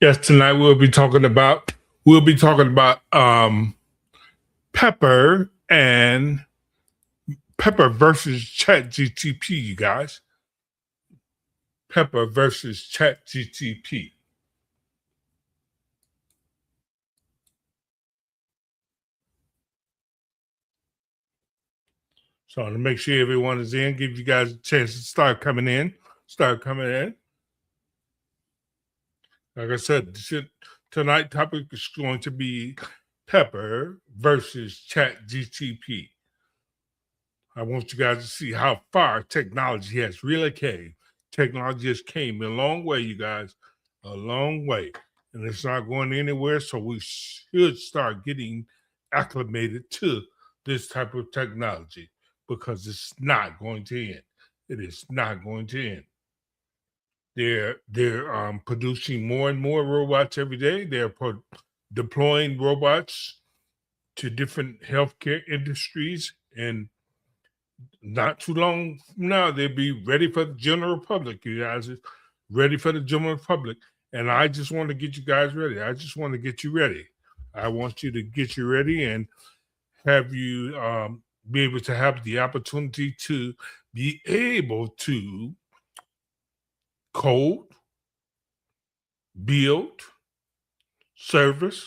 Yes, tonight we'll be talking about Pepper and Pepper versus ChatGPT, you guys. Pepper versus ChatGPT. So to make sure everyone is in, give you guys a chance to start coming in. Start coming in. Like I said, tonight topic is going to be Pepper versus ChatGPT. I want you guys to see how far technology has really came. Technology has came a long way, you guys, a long way. And it's not going anywhere. So we should start getting acclimated to this type of technology because it's not going to end. It is not going to end. They're producing more and more robots every day. Deploying robots to different healthcare industries, and not too long from now, they'll be ready for the general public. You guys, ready for the general public. And I just want to get you guys ready. I just want to get you ready. I want you to get you ready and have you be able to have the opportunity to be able to code, build, service,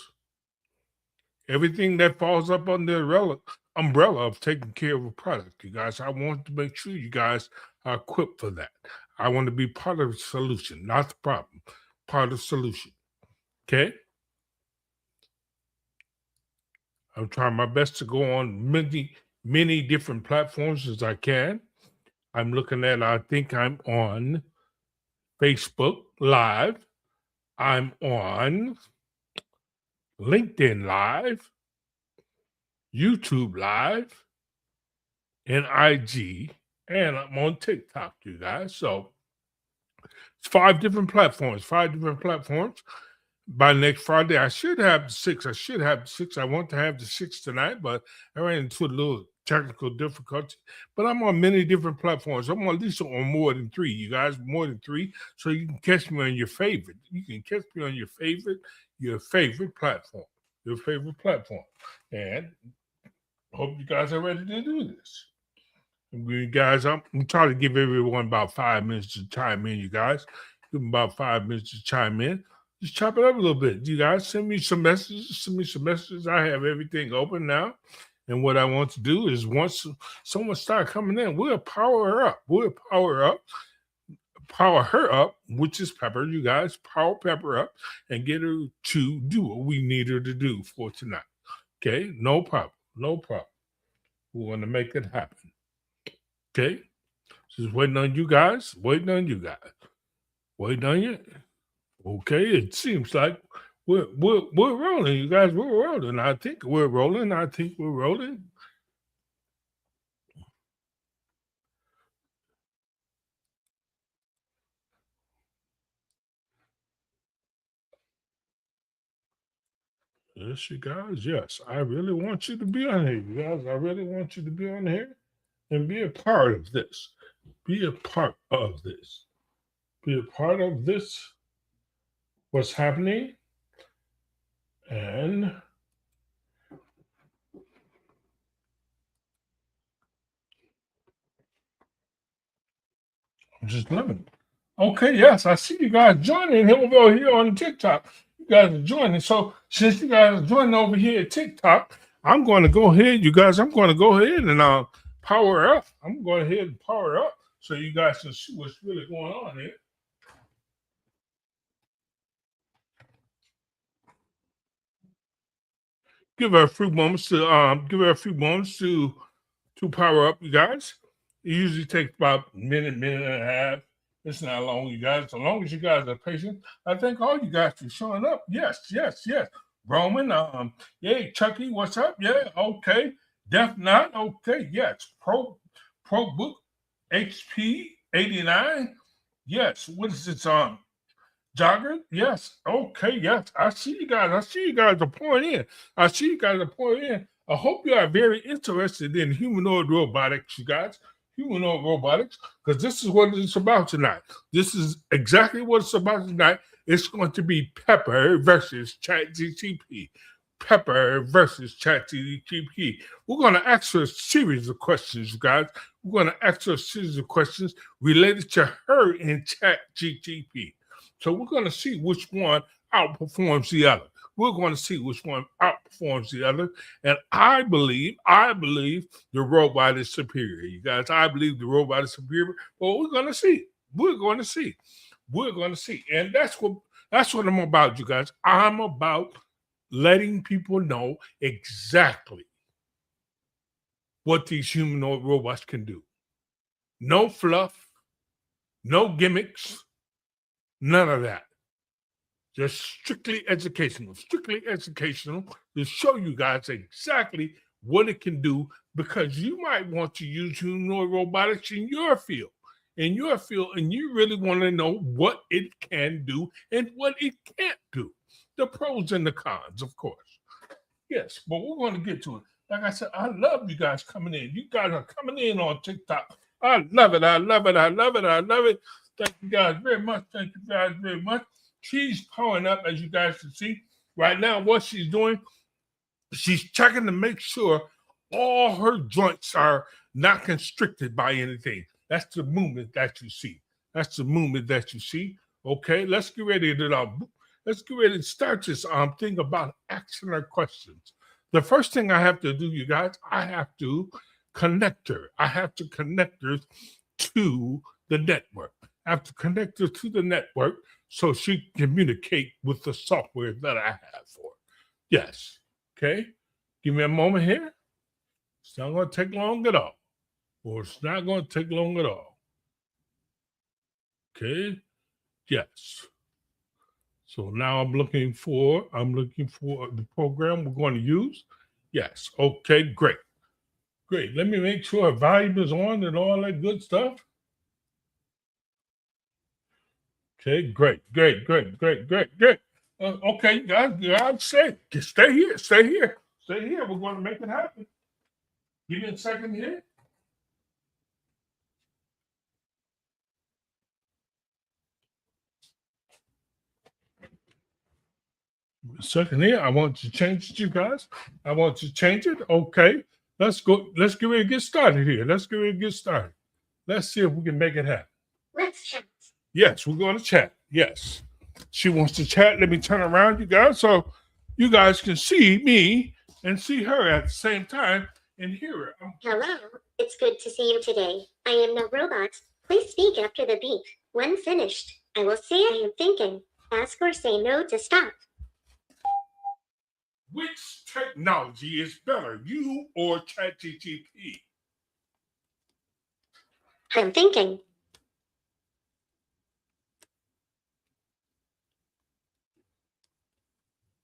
everything that falls up under the umbrella of taking care of a product. You guys, I want to make sure you guys are equipped for that. I want to be part of the solution, not the problem, part of the solution. Okay? I'm trying my best to go on many different platforms as I can. I think I'm on Facebook Live. I'm on LinkedIn Live, YouTube Live, and IG, and I'm on TikTok, you guys. So it's 5 different platforms. By next Friday, I should have the 6. I want to have the 6 tonight, but I ran into a little technical difficulty. But I'm on many different platforms. I'm at least on more than 3, you guys, more than 3. So you can catch me on your favorite. You can catch me on your favorite platform. Your favorite platform. And hope you guys are ready to do this. You guys, I'm trying to give everyone about 5 minutes to chime in, you guys. Give them about 5 minutes to chime in. Just chop it up a little bit. You guys send me some messages. I have everything open now. And what I want to do is once someone start coming in, we'll power her up. Power her up, which is Pepper. You guys power Pepper up and get her to do what we need her to do for tonight. Okay? No problem. We want to make it happen. Okay? Just waiting on you guys. Waiting on you. Okay, it seems like we're rolling, you guys. We're rolling. I think we're rolling. Yes, you guys. Yes, I really want you to be on here, you guys. I really want you to be on here and be a part of this. Be a part of this. Be a part of this. What's happening? And I'm just living. Okay, yes, I see you guys joining him over here on TikTok. You guys are joining. So since you guys are joining over here at TikTok, I'm going to go ahead, you guys. I'm going to go ahead and power up. I'm going ahead and power up so you guys can see what's really going on here. Give her a few moments to power up, you guys. It usually takes about a minute and a half. It's not long, you guys. As long as you guys are patient, I thank all you guys for showing up. Yes. Roman, yeah, Chucky, what's up? Yeah, okay. Def Not, okay, yes. Pro Book HP 89. Yes, what is this? Jogger, yes. Okay, yes. I see you guys. Are pouring in. I hope you are very interested in humanoid robotics, you guys. Humanoid robotics, because this is what it's about tonight. This is exactly what it's about tonight. It's going to be Pepper versus ChatGPT. Pepper versus ChatGPT. We're going to ask her a series of questions, guys. We're going to ask her a series of questions related to her and ChatGPT. So we're going to see which one outperforms the other. We're going to see which one outperforms the other. And I believe the robot is superior. You guys, I believe the robot is superior. Well, we're going to see. We're going to see. We're going to see. And that's what I'm about, you guys. I'm about letting people know exactly what these humanoid robots can do. No fluff, no gimmicks, none of that. Just strictly educational to show you guys exactly what it can do, because you might want to use humanoid robotics in your field, and you really want to know what it can do and what it can't do. The pros and the cons, of course. Yes, but we're going to get to it. Like I said, I love you guys coming in. You guys are coming in on TikTok. I love it. I love it. I love it. I love it. Thank you guys very much. Thank you guys very much. She's powering up, as you guys can see. Right now, what she's doing, she's checking to make sure all her joints are not constricted by anything. That's the movement that you see. That's the movement that you see. Okay, let's get ready to start this thing about asking her questions. The first thing I have to do, you guys, I have to connect her. I have to connect her to the network. I have to connect her to the network so she can communicate with the software that I have for her. Yes. Okay. Give me a moment here. It's not going to take long at all. Or it's not going to take long at all. Okay. Yes. So now I'm looking for the program we're going to use. Yes. Okay, great. Great. Let me make sure volume is on and all that good stuff. Okay, great. Okay, guys, stay here. We're going to make it happen. Give me a second here. Second here, I want to change it, you guys. I want to change it. Okay, let's go. Let's get ready to get started here. Let's see if we can make it happen. Let's chat. Yes, we're going to chat. Yes, she wants to chat. Let me turn around, you guys, so you guys can see me and see her at the same time and hear her. Hello, it's good to see you today. I am no robot. Please speak after the beep. When finished, I will say I am thinking. Ask or say no to stop. Which technology is better, you or ChatGPT? I'm thinking.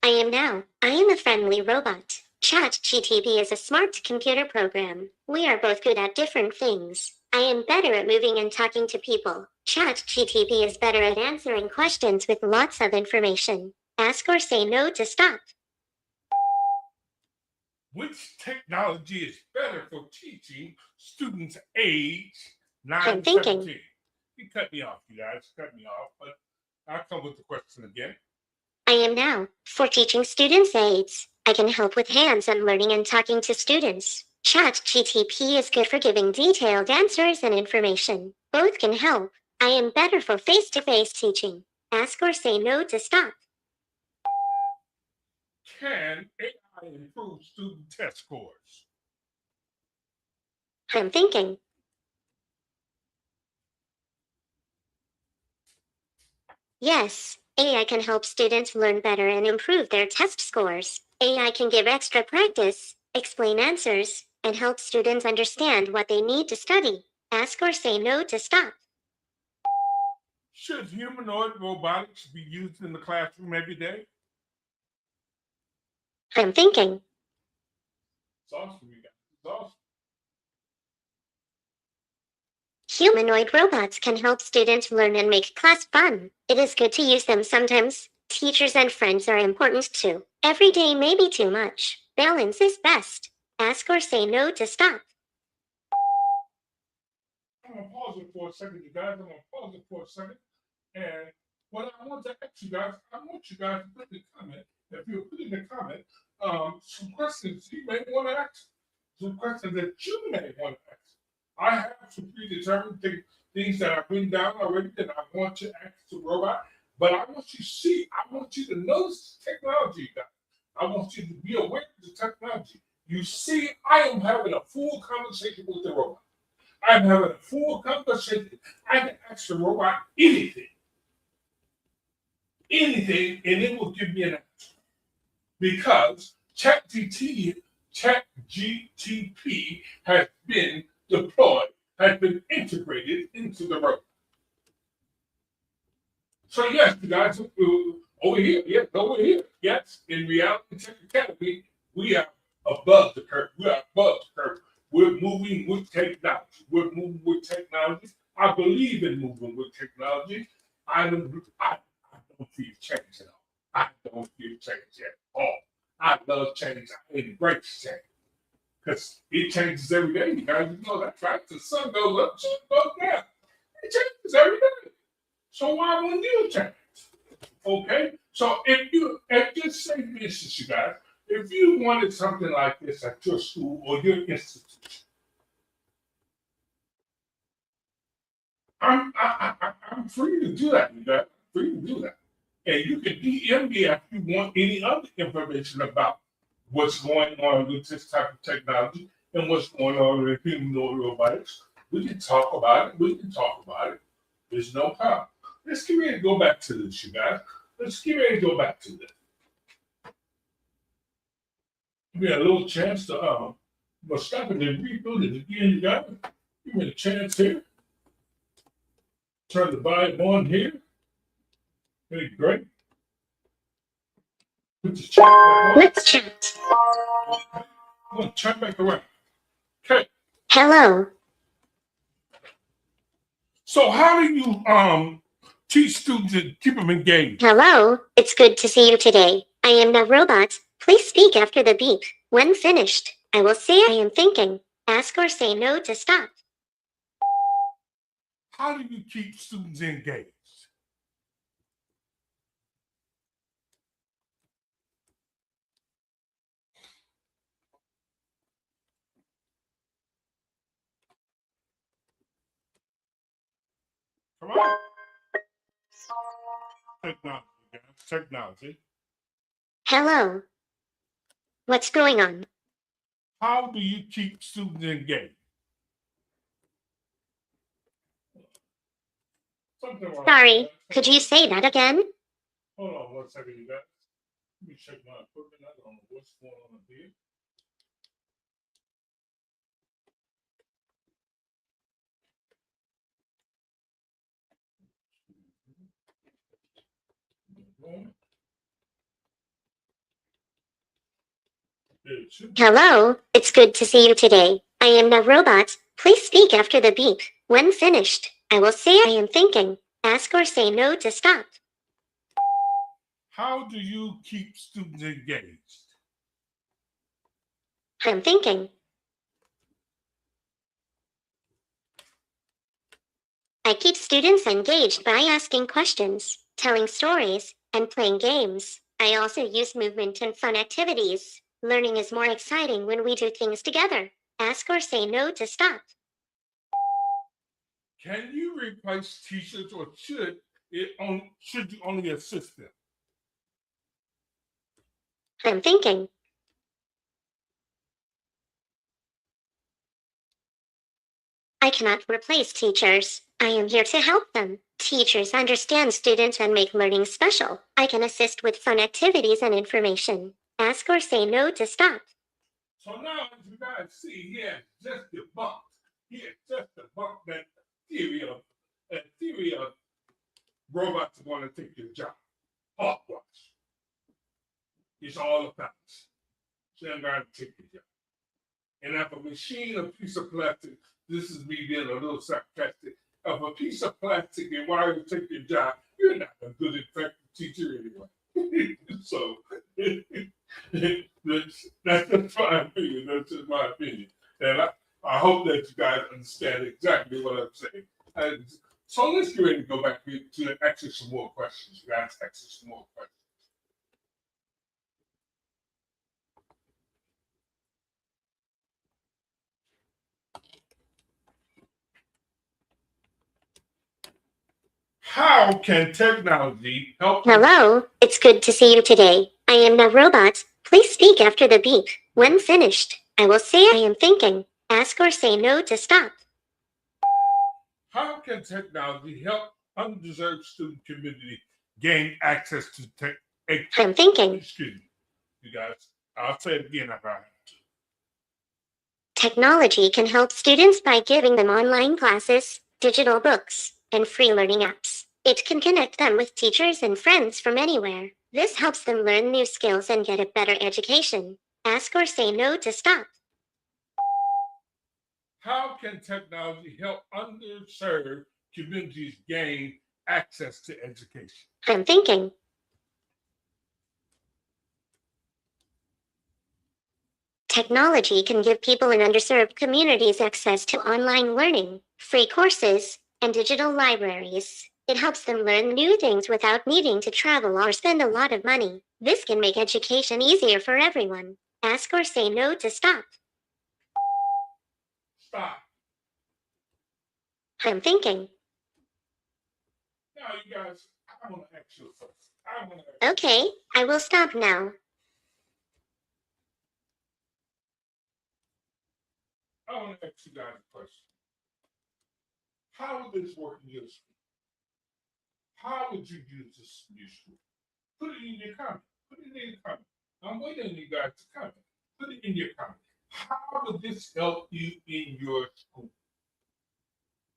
I am now. I am a friendly robot. ChatGPT is a smart computer program. We are both good at different things. I am better at moving and talking to people. ChatGPT is better at answering questions with lots of information. Ask or say no to stop. Which technology is better for teaching students age 9 I'm to thinking. 17? You cut me off, you guys. Cut me off, but I'll come with the question again. I am now. For teaching students aids, I can help with hands-on learning and talking to students. ChatGPT is good for giving detailed answers and information. Both can help. I am better for face-to-face teaching. Ask or say no to stop. Can AI improve student test scores? I'm thinking. Yes, AI can help students learn better and improve their test scores. AI can give extra practice, explain answers, and help students understand what they need to study. Ask or say no to stop. Should humanoid robotics be used in the classroom every day? I'm thinking. It's awesome, you guys. It's awesome. Humanoid robots can help students learn and make class fun. It is good to use them sometimes. Teachers and friends are important too. Every day may be too much. Balance is best. Ask or say no to stop. I'm going to pause it for a second, you guys. I'm going to pause it for a second. And What I want to ask you guys, I want you guys to put in the comment, if you put in the comment, some questions you may want to ask, some questions that you may want to ask. I have some predetermined things that I've written down already that I want to ask the robot, but I want you to see, I want you to notice the technology, guys. I want you to be aware of the technology. You see, I am having a full conversation with the robot. I'm having a full conversation. I can ask the robot anything, and it will give me an answer. Because ChatGPT has been deployed, has been integrated into the robot. So yes, you guys, over here, yes, over here, yes, in Reality Tech Academy, we are above the curve. We are above the curve. We're moving with technology. We're moving with technology. I believe in moving with technology. I don't feel change at all. I don't feel change at all. I love change. I embrace change. Because it changes every day. You guys know that's right. The sun goes up, sun goes down. It changes every day. So why wouldn't you change? Okay? So if just say for instance, you guys, if you wanted something like this at your school or your institution, I'm free to do that, you guys. Free to do that. And you can DM me if you want any other information about what's going on with this type of technology and what's going on with humanoid robotics. We can talk about it. We can talk about it. There's no problem. Let's get ready to go back to this, you guys. Let's get ready to go back to this. Give me a little chance to stop it and reboot it again, you guys. Give me a chance here. Turn the volume on here. Very great. Put the chat back on. Let's chat. Okay. I'm gonna turn back around. Okay. Hello. So how do you teach students and keep them engaged? Hello. It's good to see you today. I am the robot. Please speak after the beep. When finished, I will say I am thinking. Ask or say no to stop. How do you keep students engaged? Come on. Technology, guys. Technology. Hello. What's going on? How do you keep students engaged? Something wrong. Sorry, could you say that again? Hold on 1 second, you guys. Let me check my equipment. I don't know what's going on here. Hello, it's good to see you today. I am the robot. Please speak after the beep. When finished, I will say I am thinking. Ask or say no to stop. How do you keep students engaged? I'm thinking. I keep students engaged by asking questions, telling stories, and playing games. I also use movement and fun activities. Learning is more exciting when we do things together. Ask or say no to stop. Can you replace teachers, or should you only assist them? I'm thinking. I cannot replace teachers. I am here to help them. Teachers understand students and make learning special. I can assist with fun activities and information. Ask or say no to stop. So now, as you guys see, he has just debunked that theory of robots want to take your job. Hogwash. It's all a fallacy. They're going to take your job. And if a machine, a piece of plastic, this is me being a little sarcastic, if a piece of plastic and wire to take your job, you're not a good, effective teacher anyway. So that's just my opinion. That's just my opinion. And I hope that you guys understand exactly what I'm saying. So let's get ready to go back to answer some more questions. You guys answer some more questions. How can technology help? Hello, it's good to see you today. I am a robot. Please speak after the beep. When finished, I will say I am thinking. Ask or say no to stop. How can technology help undeserved student community gain access to tech? I'm thinking. Excuse me, you guys. I'll say it again if I have to. Technology can help students by giving them online classes, digital books, and free learning apps. It can connect them with teachers and friends from anywhere. This helps them learn new skills and get a better education. Ask or say no to stop. How can technology help underserved communities gain access to education? I'm thinking. Technology can give people in underserved communities access to online learning, free courses, and digital libraries. It helps them learn new things without needing to travel or spend a lot of money. This can make education easier for everyone. Ask or say no to stop. Stop. I'm thinking. Now, you guys, I want to ask you first. Okay, I will stop now. I want to ask you guys a question. How would this work in your school? How would you use this in your school? Put it in your comment. Put it in your comment. I'm waiting on you guys to comment. Put it in your comment. How would this help you in your school?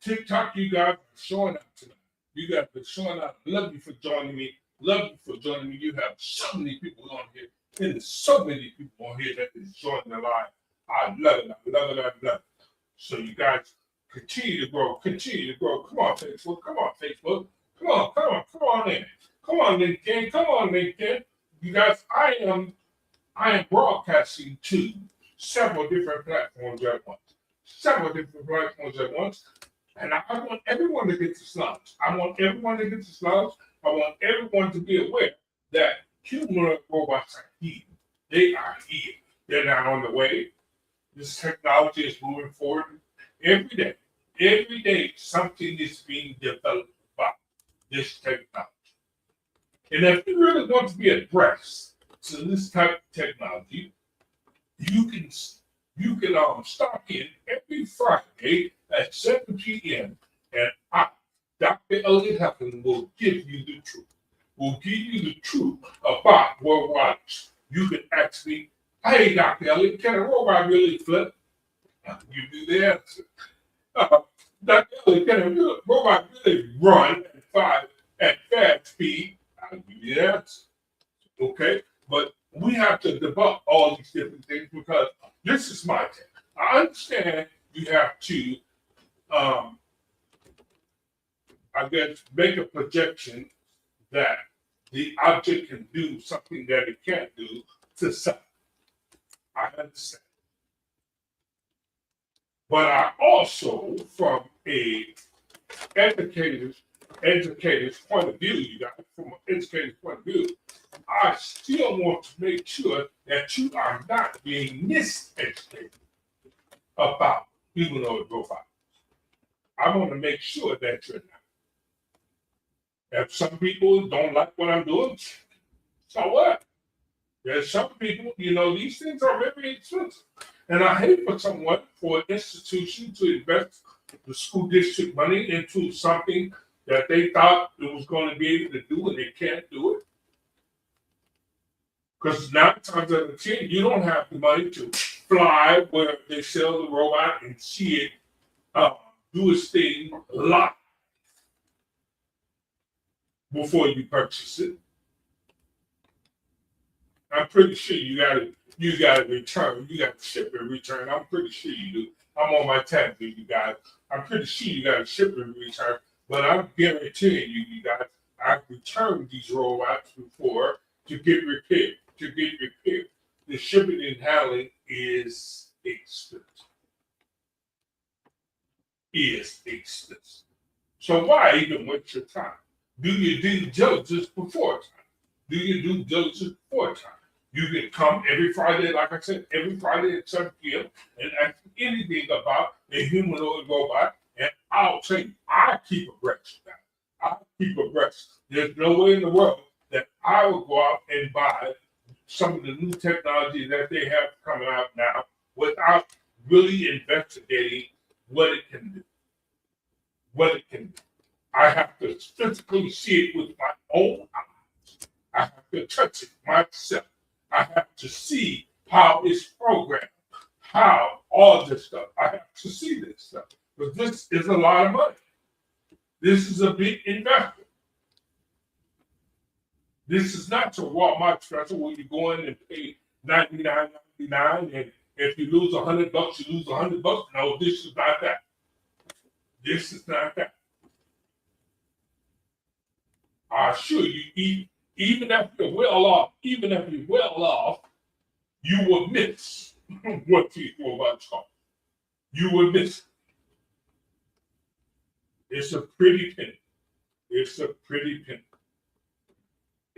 TikTok, you guys are showing up tonight. You guys are showing up. Love you for joining me. Love you for joining me. You have so many people on here. There's so many people on here that is joining the line. I love it. I love it. I love it. So you guys continue to grow. Continue to grow. Come on, Facebook. Come on, Facebook. Come on, come on, come on in. Come on, LinkedIn. Come on, LinkedIn. You guys, I am broadcasting to several different platforms at once. Several different platforms at once. And I want everyone to get this knowledge. I want everyone to get this knowledge. I want everyone to be aware that humanoid robots are here. They are here. They're not on the way. This technology is moving forward every day. Every day, something is being developed about this technology. And if you really want to be abreast to this type of technology, you can stop in every Friday at 7 p.m. and I, Dr. Elliot Huffman, will give you the truth. Will give you the truth about robotics. You can ask me, hey, Dr. Elliot, can a robot really flip? I'll give you the answer. Dr. Elliot, can a robot really run at fast speed? I'll give you the answer. Okay? But we have to debunk all these different things because this is my take. I understand you have to, I guess, make a projection that the object can do something that it can't do to some. I understand. But I also, from a educator's point of view, you guys, from an educator's point of view, I still want to make sure that you are not being miseducated about humanoid robots. I want to make sure that you're not. If some people don't like what I'm doing, so what? There's some people, these things are very expensive. And I hate for someone, for an institution to invest the school district money into something that they thought it was going to be able to do and they can't do it. Because 9 times out of 10, you don't have the money to fly where they sell the robot and see it do its thing live before you purchase it. I'm pretty sure you got to return. You got to ship and return. I'm pretty sure you do. I'm on my tab, you guys. I'm pretty sure you got to ship and return. But I'm guaranteeing you guys, I've returned these robots before to get repaired. The shipping and handling is expensive. So why even waste your time? Do your due diligence before time. Do your due diligence before time. You can come every Friday, like I said, every Friday at 7 p.m. and ask me anything about a humanoid robot, and I'll tell you, I keep abreast of that. I keep abreast. There's no way in the world that I would go out and buy some of the new technology that they have coming out now without really investigating what it can do. What it can do. I have to physically see it with my own eyes. I have to touch it myself. I have to see how it's programmed, how all this stuff. I have to see this stuff. But this is a lot of money. This is a big investment. This is not your Walmart special where you go in and pay $99.99, and if you lose $100, you lose $100. No, this is not that. This is not that. I assure you, even if you're well off, you will miss what these robots cost. You will miss it. It's a pretty penny. It's a pretty penny.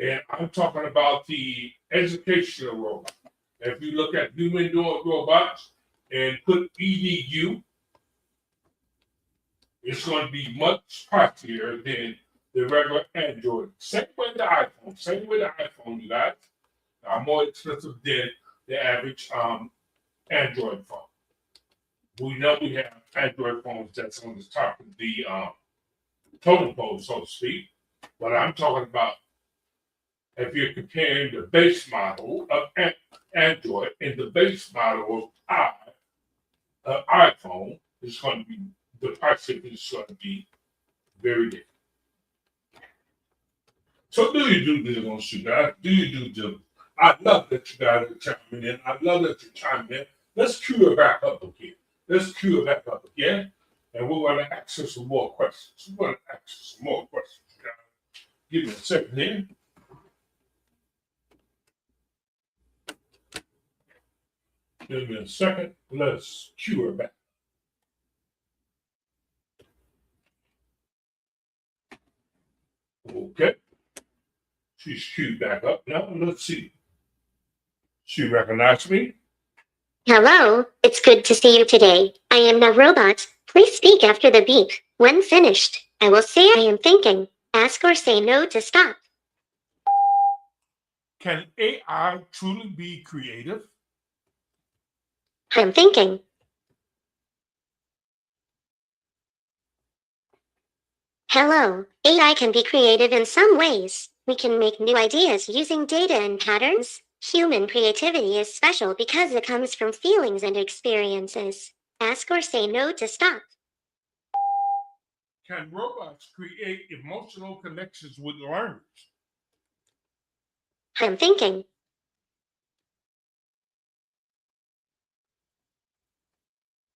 And I'm talking about the educational robot. If you look at humanoid robots and put EDU, it's going to be much pricier than the regular Android. Same with the iPhone. Same with the iPhone, you guys. Are more expensive than the average Android phone. We know we have Android phones that's on the top of the totem pole, so to speak. But I'm talking about if you're comparing the base model of Android and the base model of iPhone, it's going to be the price of it is going to be very different. So do you do this on you guys? Do you do? I love that you guys are chiming in. I love that you're chiming in. Let's cue it back up again. And we're going to ask some more questions. Give me a second here. Give me a second. Let's cue her back. Okay. She's queued back up now. Let's see. She recognized me. Hello, it's good to see you today. I am the robot. Please speak after the beep. When finished, I will say I am thinking. Ask or say no to stop. Can AI truly be creative? I'm thinking. Hello, AI can be creative in some ways. We can make new ideas using data and patterns. Human creativity is special because it comes from feelings and experiences. Ask or say no to stop. Can robots create emotional connections with learners? I'm thinking.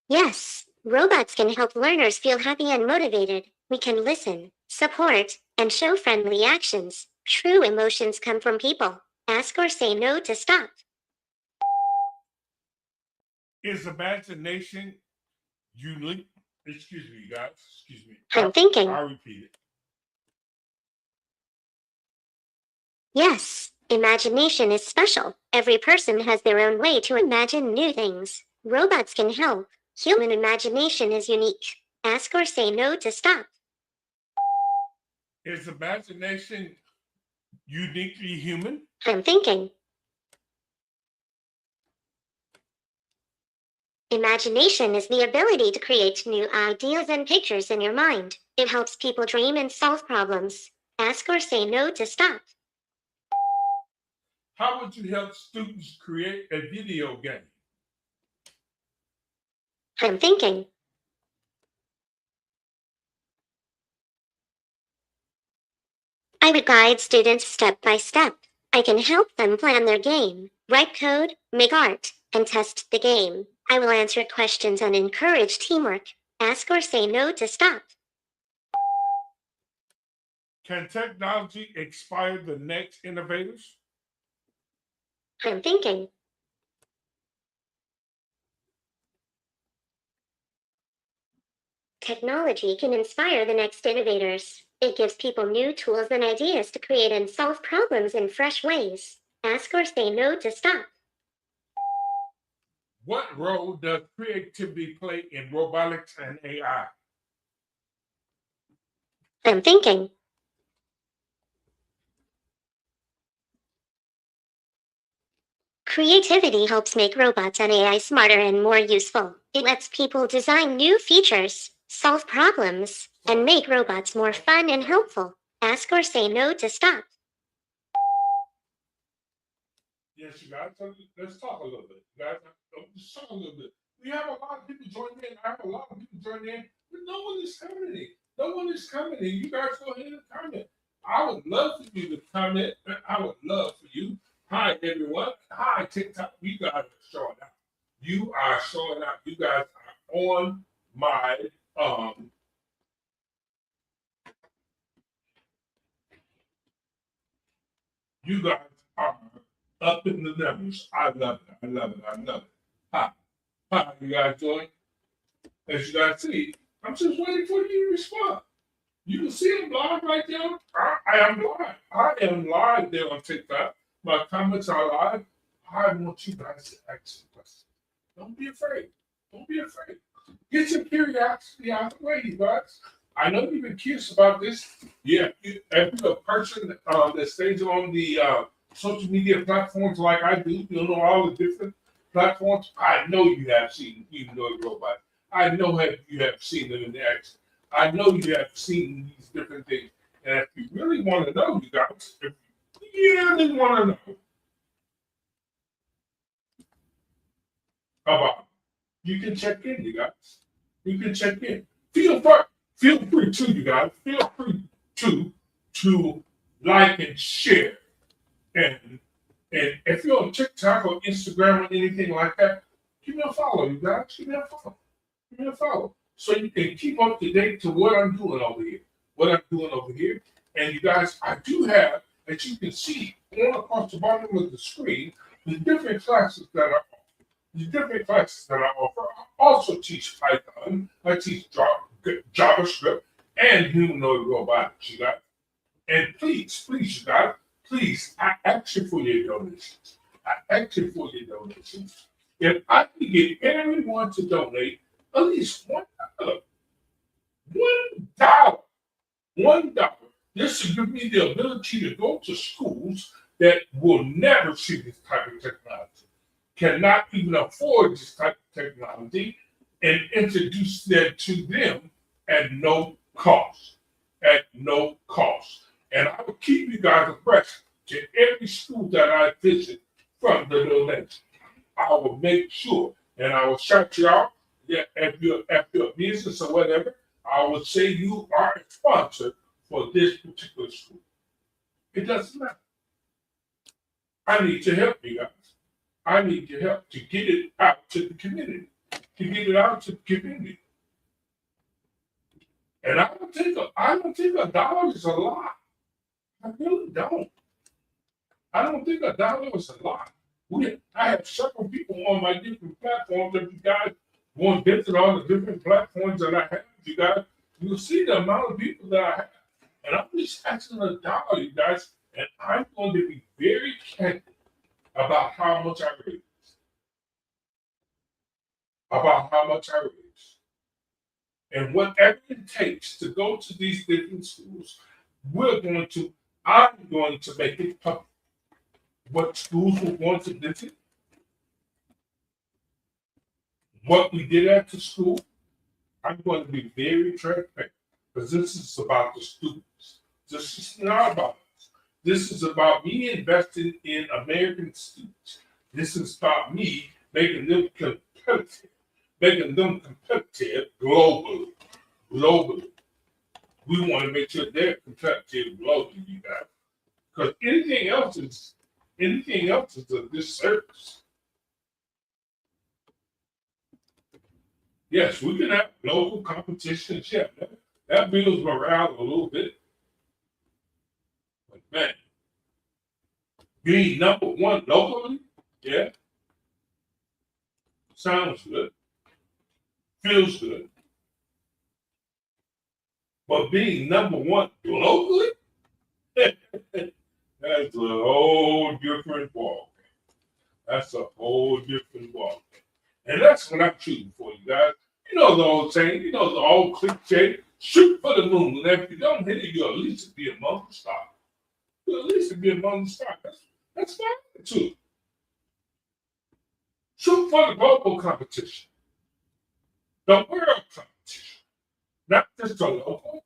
Yes, robots can help learners feel happy and motivated. We can listen, support, and show friendly actions. True emotions come from people. Ask or say no to stop. Is imagination unique? Excuse me, guys. Excuse me. I'm thinking. I'll repeat it. Yes, imagination is special. Every person has their own way to imagine new things. Robots can help. Human imagination is unique. Ask or say no to stop. Is imagination uniquely human? I'm thinking. Imagination is the ability to create new ideas and pictures in your mind. It helps people dream and solve problems. Ask or say no to stop. How would you help students create a video game? I'm thinking. I would guide students step by step. I can help them plan their game, write code, make art, and test the game. I will answer questions and encourage teamwork. Ask or say no to stop. Can technology inspire the next innovators? I'm thinking. Technology can inspire the next innovators. It gives people new tools and ideas to create and solve problems in fresh ways. Ask or say no to stop. What role does creativity play in robotics and AI? I'm thinking. Creativity helps make robots and AI smarter and more useful. It lets people design new features, solve problems, and make robots more fun and helpful. Ask or say no to stop. Yes, you guys. Let's talk a little bit. You guys, let's talk a little bit. We have a lot of people joining in. I have a lot of people joining in, but no one is commenting. No one is commenting. You guys go ahead and comment. I would love for you to comment. I would love for you. Hi, everyone. Hi, TikTok. You guys are showing out. You are showing out. You guys are on my you guys are up in the numbers. I love it. I love it. I love it. Hi. How you guys doing? As you guys see, I'm just waiting for you to respond. You can see I'm live right there. I am live. I am live there on TikTok. My comments are live. I want you guys to ask questions. Don't be afraid. Don't be afraid. Get your curiosity out of the way, you guys. I know you've been curious about this. Yeah, if you're a person that stays on the social media platforms like I do, you know all the different platforms. I know you have seen humanoid robots. I know you have seen them in action. I know you have seen these different things. And if you really want to know, you guys, if you really want to know about, you can check in, you guys. You can check in. Feel free to, you guys. Feel free to like and share. And if you're on TikTok or Instagram or anything like that, give me a follow, you guys. Give me a follow. Give me a follow. So you can keep up to date to what I'm doing over here. What I'm doing over here. And you guys, I do have, as you can see, on across the bottom of the screen, the different classes that I offer. The different classes that I offer. I also teach Python. I teach JavaScript and humanoid robotics, you guys. And please, you guys, please, I ask you for your donations. I ask you for your donations. If I can get everyone to donate at least $1, $1, $1, this will give me the ability to go to schools that will never see this type of technology, cannot even afford this type of technology, and introduce that to them at no cost. At no cost. And I will keep you guys abreast to every school that I visit from the donation. I will make sure, and I will shout you out that if you're a business or whatever, I will say you are a sponsor for this particular school. It doesn't matter. I need your help, you guys. I need your help to get it out to the community, to get it out to the community. And I don't think $1 is a lot. I really don't. I don't think $1 is a lot. I have several people on my different platforms. If you guys want to visit all the different platforms that I have, you guys, you'll see the amount of people that I have. And I'm just asking $1, you guys, and I'm going to be very candid about how much I raise. About how much I raise. And whatever it takes to go to these different schools, I'm going to make it public. What schools we're going to visit, what we did at the school, I'm going to be very transparent because this is about the students. This is not about us. This is about me investing in American students. This is about me making them competitive globally. Globally. We want to make sure they're competitive globally, you guys. Because anything else is a disservice. Yes, we can have local competitions. Yeah, that builds morale a little bit. But man, being number one locally, yeah, sounds good, feels good. But being number one globally, that's a whole different ball. That's a whole different ball. And that's what I'm shooting for, you guys. You know the old saying, you know the old cliche, shoot for the moon. And if you don't hit it, you'll at least be among the stars. You'll at least be among the stars. That's my attitude. Shoot for the global competition, the world competition, not just the local.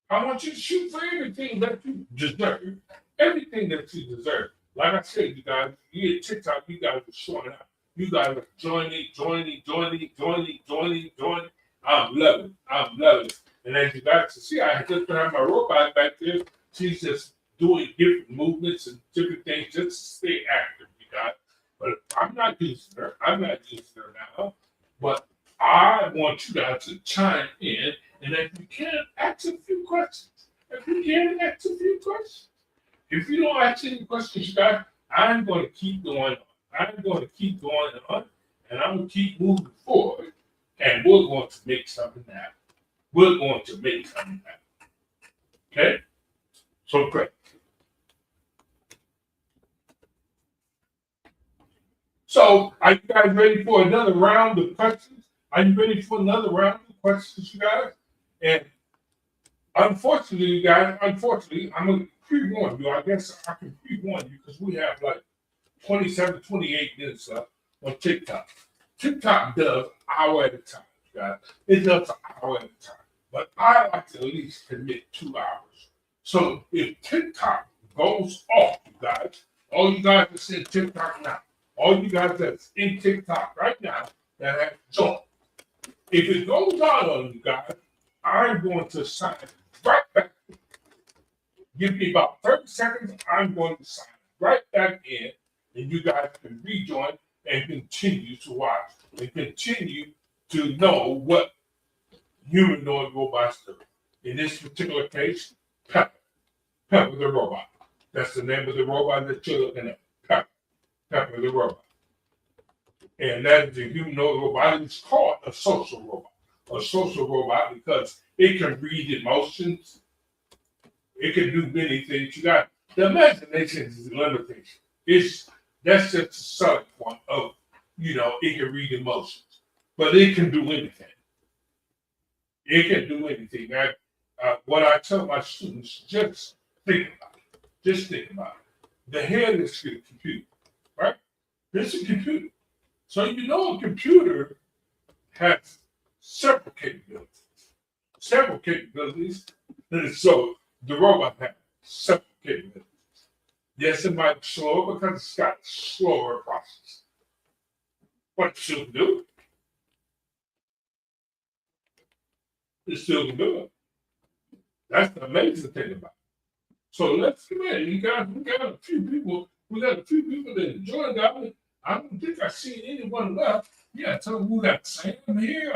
I want you to shoot for everything that you deserve. Everything that you deserve. Like I said, you guys, you at TikTok, you guys are showing up. You guys are joining. I'm loving it. I'm loving it. And as you guys can see, I just have my robot back there. She's just doing different movements and different things just to stay active, you guys. But I'm not using her. I'm not using her now. But I want you guys to chime in. And if you can, ask a few questions. If you can, ask a few questions. If you don't ask any questions, you guys, I'm going to keep going on. I'm going to keep going on, and I'm going to keep moving forward, and we're going to make something happen. We're going to make something happen. Okay? So great. So, are you guys ready for another round of questions? Are you ready for another round of questions, you guys? And unfortunately, you guys, I'm going to pre-warn you. I guess I can pre-warn you because we have like 27, 28 minutes left on TikTok. TikTok does hour at a time, you guys. It does an hour at a time. But I like to at least commit 2 hours. So if TikTok goes off, you guys, all you guys that's in TikTok now, all you guys that's in TikTok right now that have joined, if it goes out on you guys, I'm going to sign right back. Give me about 30 seconds. I'm going to sign right back in, and you guys can rejoin and continue to watch and continue to know what humanoid robots do. In this particular case, Pepper. Pepper the robot. That's the name of the robot that you're looking at. Pepper. Pepper the robot. And that is a humanoid robot. It's called a social robot. A social robot because it can read emotions. It can do many things. You got the imagination is a limitation. That's just a selling point of it can read emotions, but it can do anything. It can do anything. What I tell my students, just think about it. Just think about it. The head is a computer, right? It's a computer. So a computer has several capabilities. Several capabilities. And so the robot has several capabilities. Yes, it might be slower because it's got a slower process. But it still can do it. It still can do it. That's the amazing thing about it. So let's come in. We got a few people. We got a few people that enjoyed that. I don't think I see anyone left. Yeah, so we got Sam here.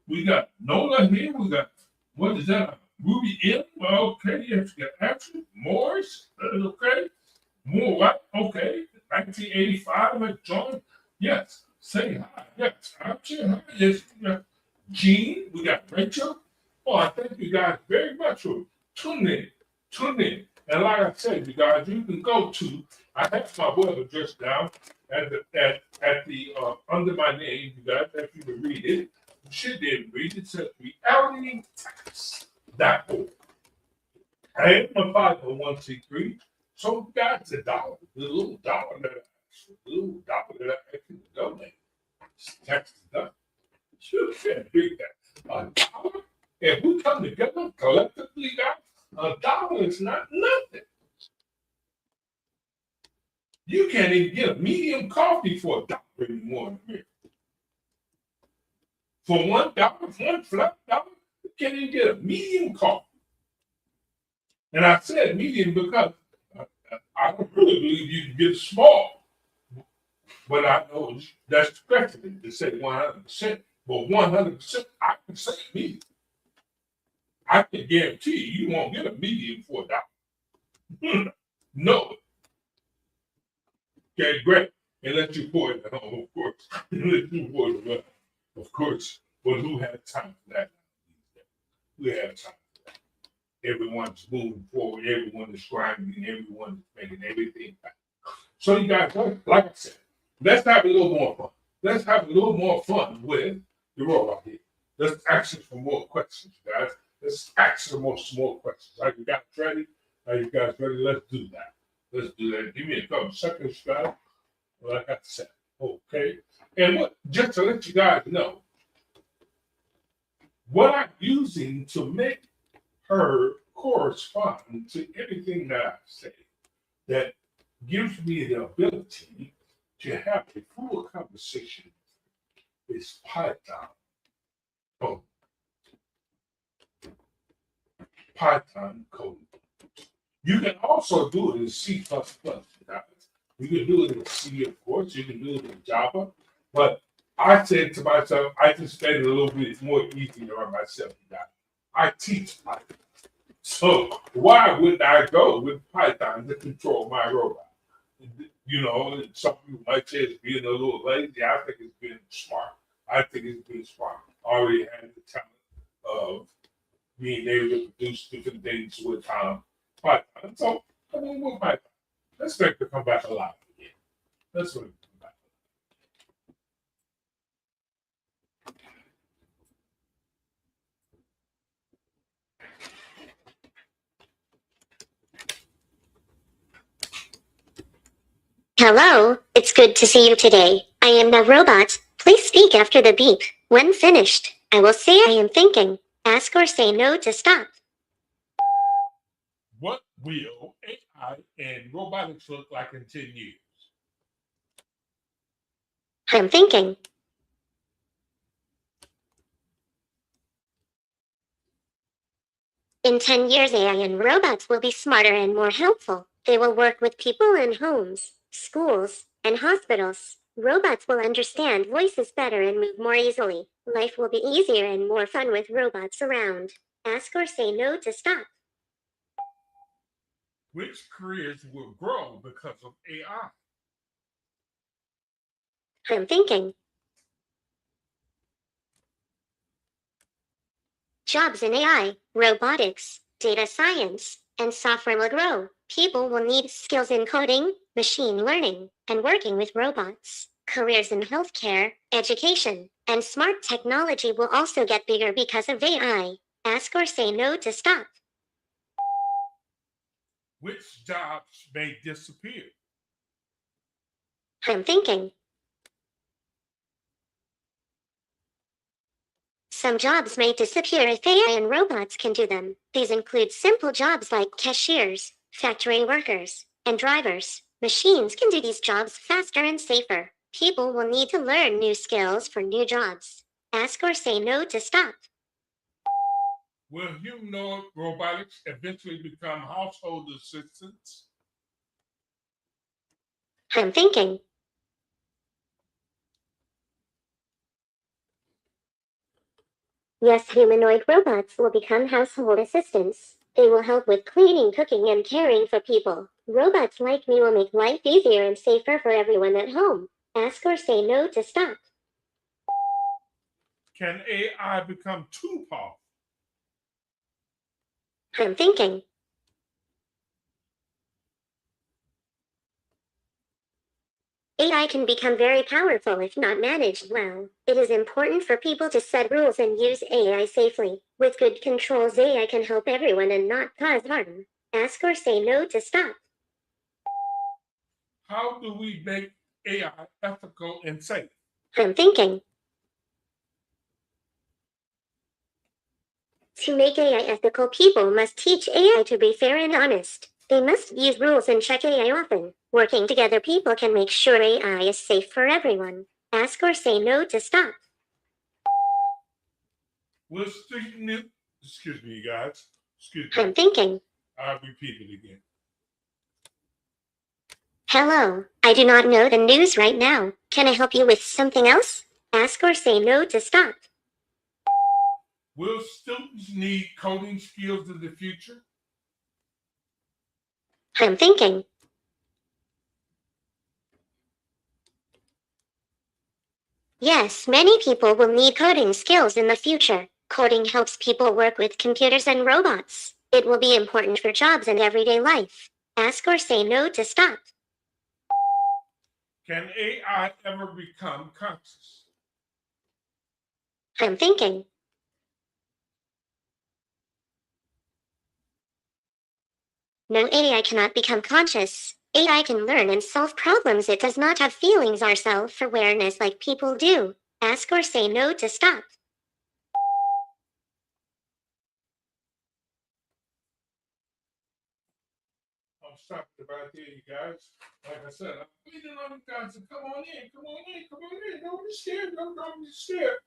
We got Nola here. We got, what is that? Ruby M. Okay, yes, we got Ashley Morris. Okay. More what? Okay. 1985 at John. Yes. Say hi. Yes. I'm saying hi. Yes. We got Jean. We got Rachel. Oh, I thank you guys very much for tuning in. Tune in. And like I said, you guys, you can go to, I have my web address down at the under my name, you guys, if you can read it. You should be able to read it. It says realitytax.org. I am a 501c3. So that's the little dollar that I actually donate. Tax deductible. You can't beat that. A dollar? If we come together collectively, guys, a dollar is not nothing. You can't even get a medium coffee for $1 anymore. For $1, one flat dollar, you can't even get a medium coffee. And I said medium because I don't really believe you can get small. But I know that's correct to say 100%. But 100%, I can say medium. I can guarantee you won't get a medium for $1. No. Okay, great. And let you pour it at home, of course. Let you pour it around, of course. But who had time for that? We have time. Everyone's moving forward. Everyone is grinding. Everyone is making everything back. So you guys, like I said, let's have a little more fun. Let's have a little more fun with the robot here. Let's ask them for more questions, guys. Let's ask them some more questions. Are you guys ready? Are you guys ready? Let's do that. Let's do that. Give me a couple seconds, guys. Like I said, okay. And what? Just to let you guys know, what I'm using to make her correspond to everything that I say, that gives me the ability to have a full conversation is Python. Oh, Python code. You can also do it in C++. Guys. You can do it in C, of course. You can do it in Java. But I said to myself, I just made it a little bit more easier on myself. Guys. I teach Python. So why wouldn't I go with Python to control my robot? You know, some people might say it's being a little lazy. I think it's being smart. I think it's being smart. I already had the talent of being able to produce different things with Python. So I mean, with Python, let's make it come back alive again. Let's make it come back. Hello, it's good to see you today. I am the robot. Please speak after the beep. When finished, I will say I am thinking. Ask or say no to stop. What will AI and robotics look like in 10 years? I'm thinking. In 10 years, AI and robots will be smarter and more helpful. They will work with people in homes, schools, and hospitals. Robots will understand voices better and move more easily. Life will be easier and more fun with robots around. Ask or say no to stop. Which careers will grow because of AI? I'm thinking. Jobs in AI, robotics, data science, and software will grow. People will need skills in coding, machine learning, and working with robots. Careers in healthcare, education, and smart technology will also get bigger because of AI. Ask or say no to stop. Which jobs may disappear? I'm thinking. Some jobs may disappear if AI and robots can do them. These include simple jobs like cashiers, factory workers, and drivers. Machines can do these jobs faster and safer. People will need to learn new skills for new jobs. Ask or say no to stop. Will humanoid robotics eventually become household assistants? I'm thinking. Yes, humanoid robots will become household assistants. They will help with cleaning, cooking, and caring for people. Robots like me will make life easier and safer for everyone at home. Ask or say no to stop. Can AI become too powerful? I'm thinking. AI can become very powerful if not managed well. It is important for people to set rules and use AI safely. With good controls, AI can help everyone and not cause harm. Ask or say no to stop. How do we make AI ethical and safe? I'm thinking. To make AI ethical, people must teach AI to be fair and honest. They must use rules and check AI often. Working together, people can make sure AI is safe for everyone. Ask or say no to stop. Will student, excuse me, guys. Excuse me. I'm thinking. I'll repeat it again. Hello, I do not know the news right now. Can I help you with something else? Ask or say no to stop. Will students need coding skills in the future? I'm thinking. Yes, many people will need coding skills in the future. Coding helps people work with computers and robots. It will be important for jobs and everyday life. Ask or say no to stop. Can AI ever become conscious? I'm thinking. No, AI cannot become conscious. AI can learn and solve problems. It does not have feelings or self-awareness like people do. Ask or say no to stop. I'm stopped about there, you guys. Like I said, I'm waiting on you guys to come on in. Come on in. Come on in. Don't be scared. Don't be scared.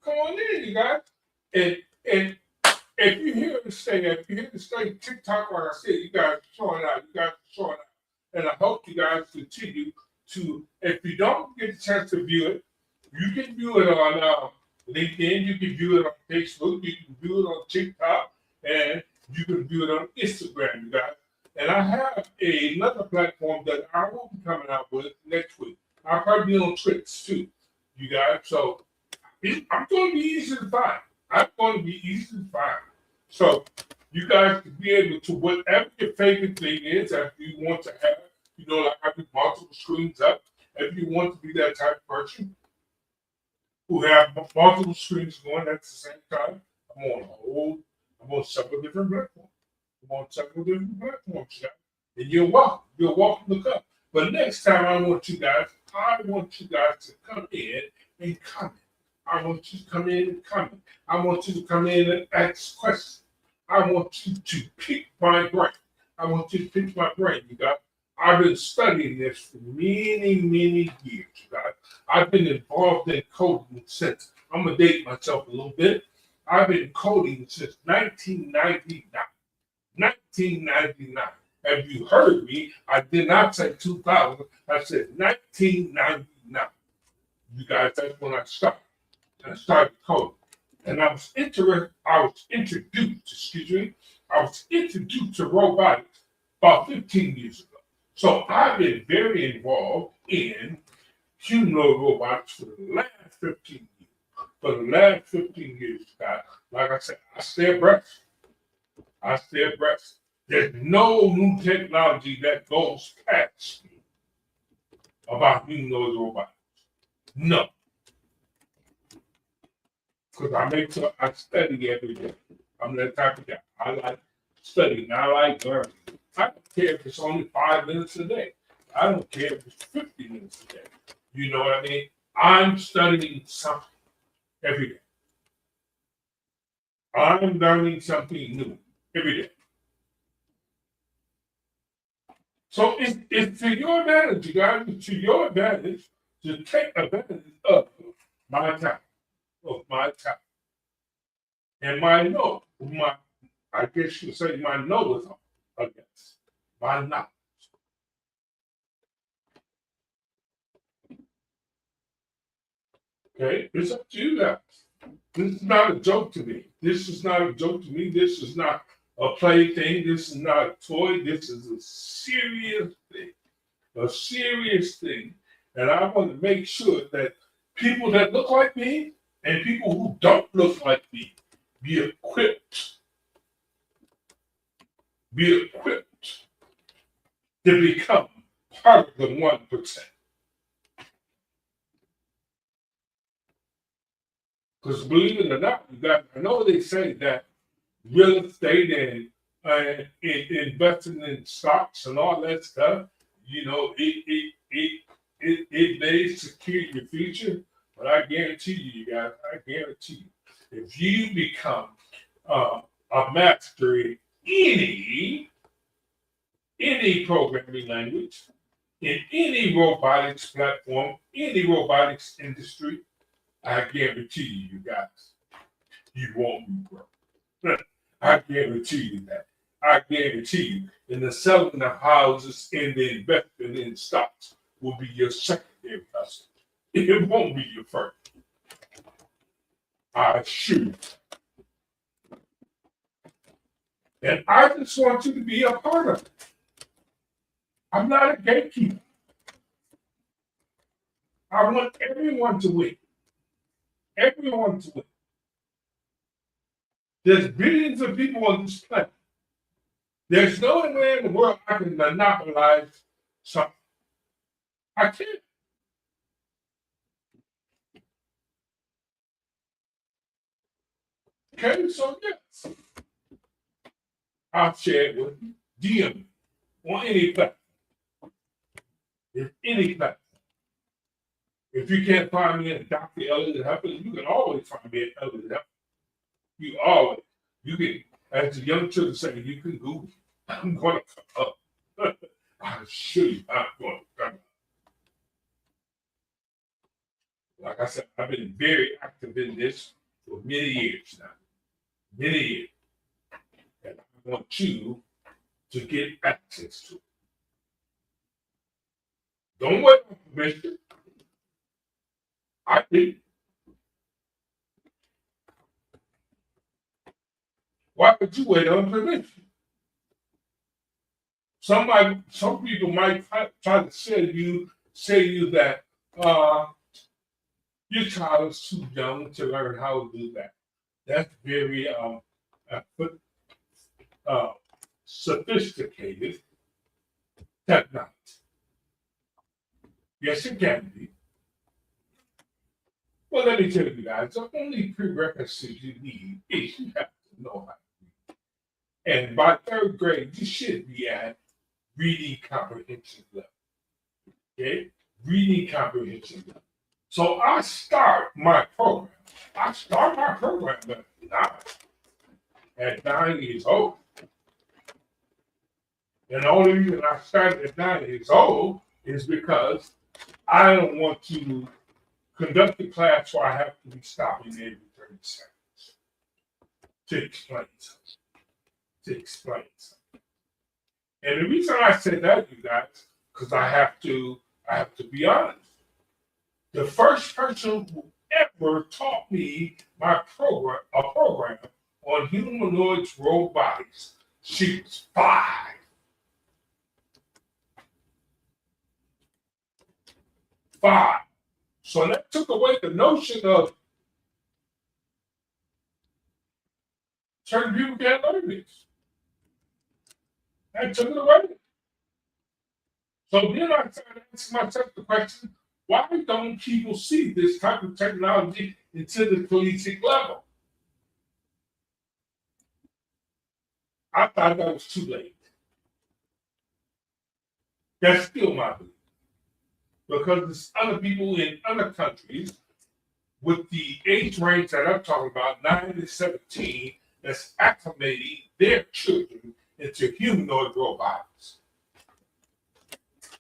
Come on in, you guys. And if you hear the stay, if you hear the stay TikTok, like I said, you guys are showing out. You guys are showing out. And I hope you guys continue to, if you don't get a chance to view it, you can view it on LinkedIn, you can view it on Facebook, you can view it on TikTok, and you can view it on Instagram, you guys. And I have another platform that I will be coming out with next week. I'll probably be on Twitch too, you guys. So I'm going to be easy to find. I'm going to be easy to find. So you guys can be able to, whatever your favorite thing is, if you want to have, like having multiple screens up, if you want to be that type of person who have multiple screens going at the same time, I'm on several different platforms. I'm on several different platforms, guys. And you're welcome. You're welcome to come. But next time I want you guys to come in and comment. I want you to come in and comment. I want you to come in and ask questions. I want you to pick my brain. I want you to pick my brain, you guys. I've been studying this for many, many years, you guys. I've been involved in coding since, I'm going to date myself a little bit. I've been coding since 1999. 1999. Have you heard me? I did not say 2000. I said 1999. You guys, that's when I started. I started coding. And I was introduced to robotics about 15 years ago. So I've been very involved in humanoid robotics for the last 15 years. For the last 15 years, guys, like I said, I stay abreast. I stay abreast. There's no new technology that goes past me about humanoid robotics. No. Because I make sure I study every day. I'm that type of guy. I like studying. I like learning. I don't care if it's only 5 minutes a day. I don't care if it's 50 minutes a day. You know what I mean? I'm studying something every day. I'm learning something new every day. So it's to your advantage, you guys. It's to your advantage to take advantage of my time. And I guess you say my know is against my knowledge. Okay, it's up to you guys. This is not a joke to me. This is not a joke to me. This is not a plaything. This is not a toy. This is a serious thing. A serious thing. And I want to make sure that people that look like me and people who don't look like me be equipped to become part of the 1%. Because believe it or not, I know they say that real estate and investing in stocks and all that stuff, it may secure your future. But I guarantee you guys, if you become a master in any programming language, in any robotics platform, any robotics industry, I guarantee you guys, you won't be broke. I guarantee you that. I guarantee you, in the selling of houses and the investment in stocks will be your secondary hustle. It won't be your first. I assure you. And I just want you to be a part of it. I'm not a gatekeeper. I want everyone to win. Everyone to win. There's billions of people on this planet. There's no way in the world I can monopolize something. I can't. Okay, so yes, I'll share it with you. DM me on any platform. If any platform. If you can't find me at Dr. Elliot Huffman, you can always find me at Elliot Huffman. You always. You can, as the young children say, you can Google. I'm going to come up. I assure you, I'm going to come up. Like I said, I've been very active in this for many years now. Many years. And I want you to get access to it. Don't wait for permission. I did. Why would you wait on permission? Some people might try to say you that your child is too young to learn how to do that. That's very sophisticated technology. Yes, it can be. Well, let me tell you guys, the only prerequisite you need is you have to know how to read. And by third grade, you should be at reading comprehension level. Okay? Reading comprehension level. So I start my program. At 9, at 9 years old. And the only reason I started at 9 years old is because I don't want to conduct a class where I have to be stopping every 30 seconds to explain something. And the reason I say that, you guys, because I have to be honest. The first person who ever taught me a program on humanoids robotics, she was 5. 5. So that took away the notion of certain people can't learn this. That took it away. So then I started asking myself the question, why don't people see this type of technology into the collegiate level? I thought that was too late. That's still my belief. Because there's other people in other countries with the age range that I'm talking about, 9 to 17, that's acclimating their children into humanoid robotics.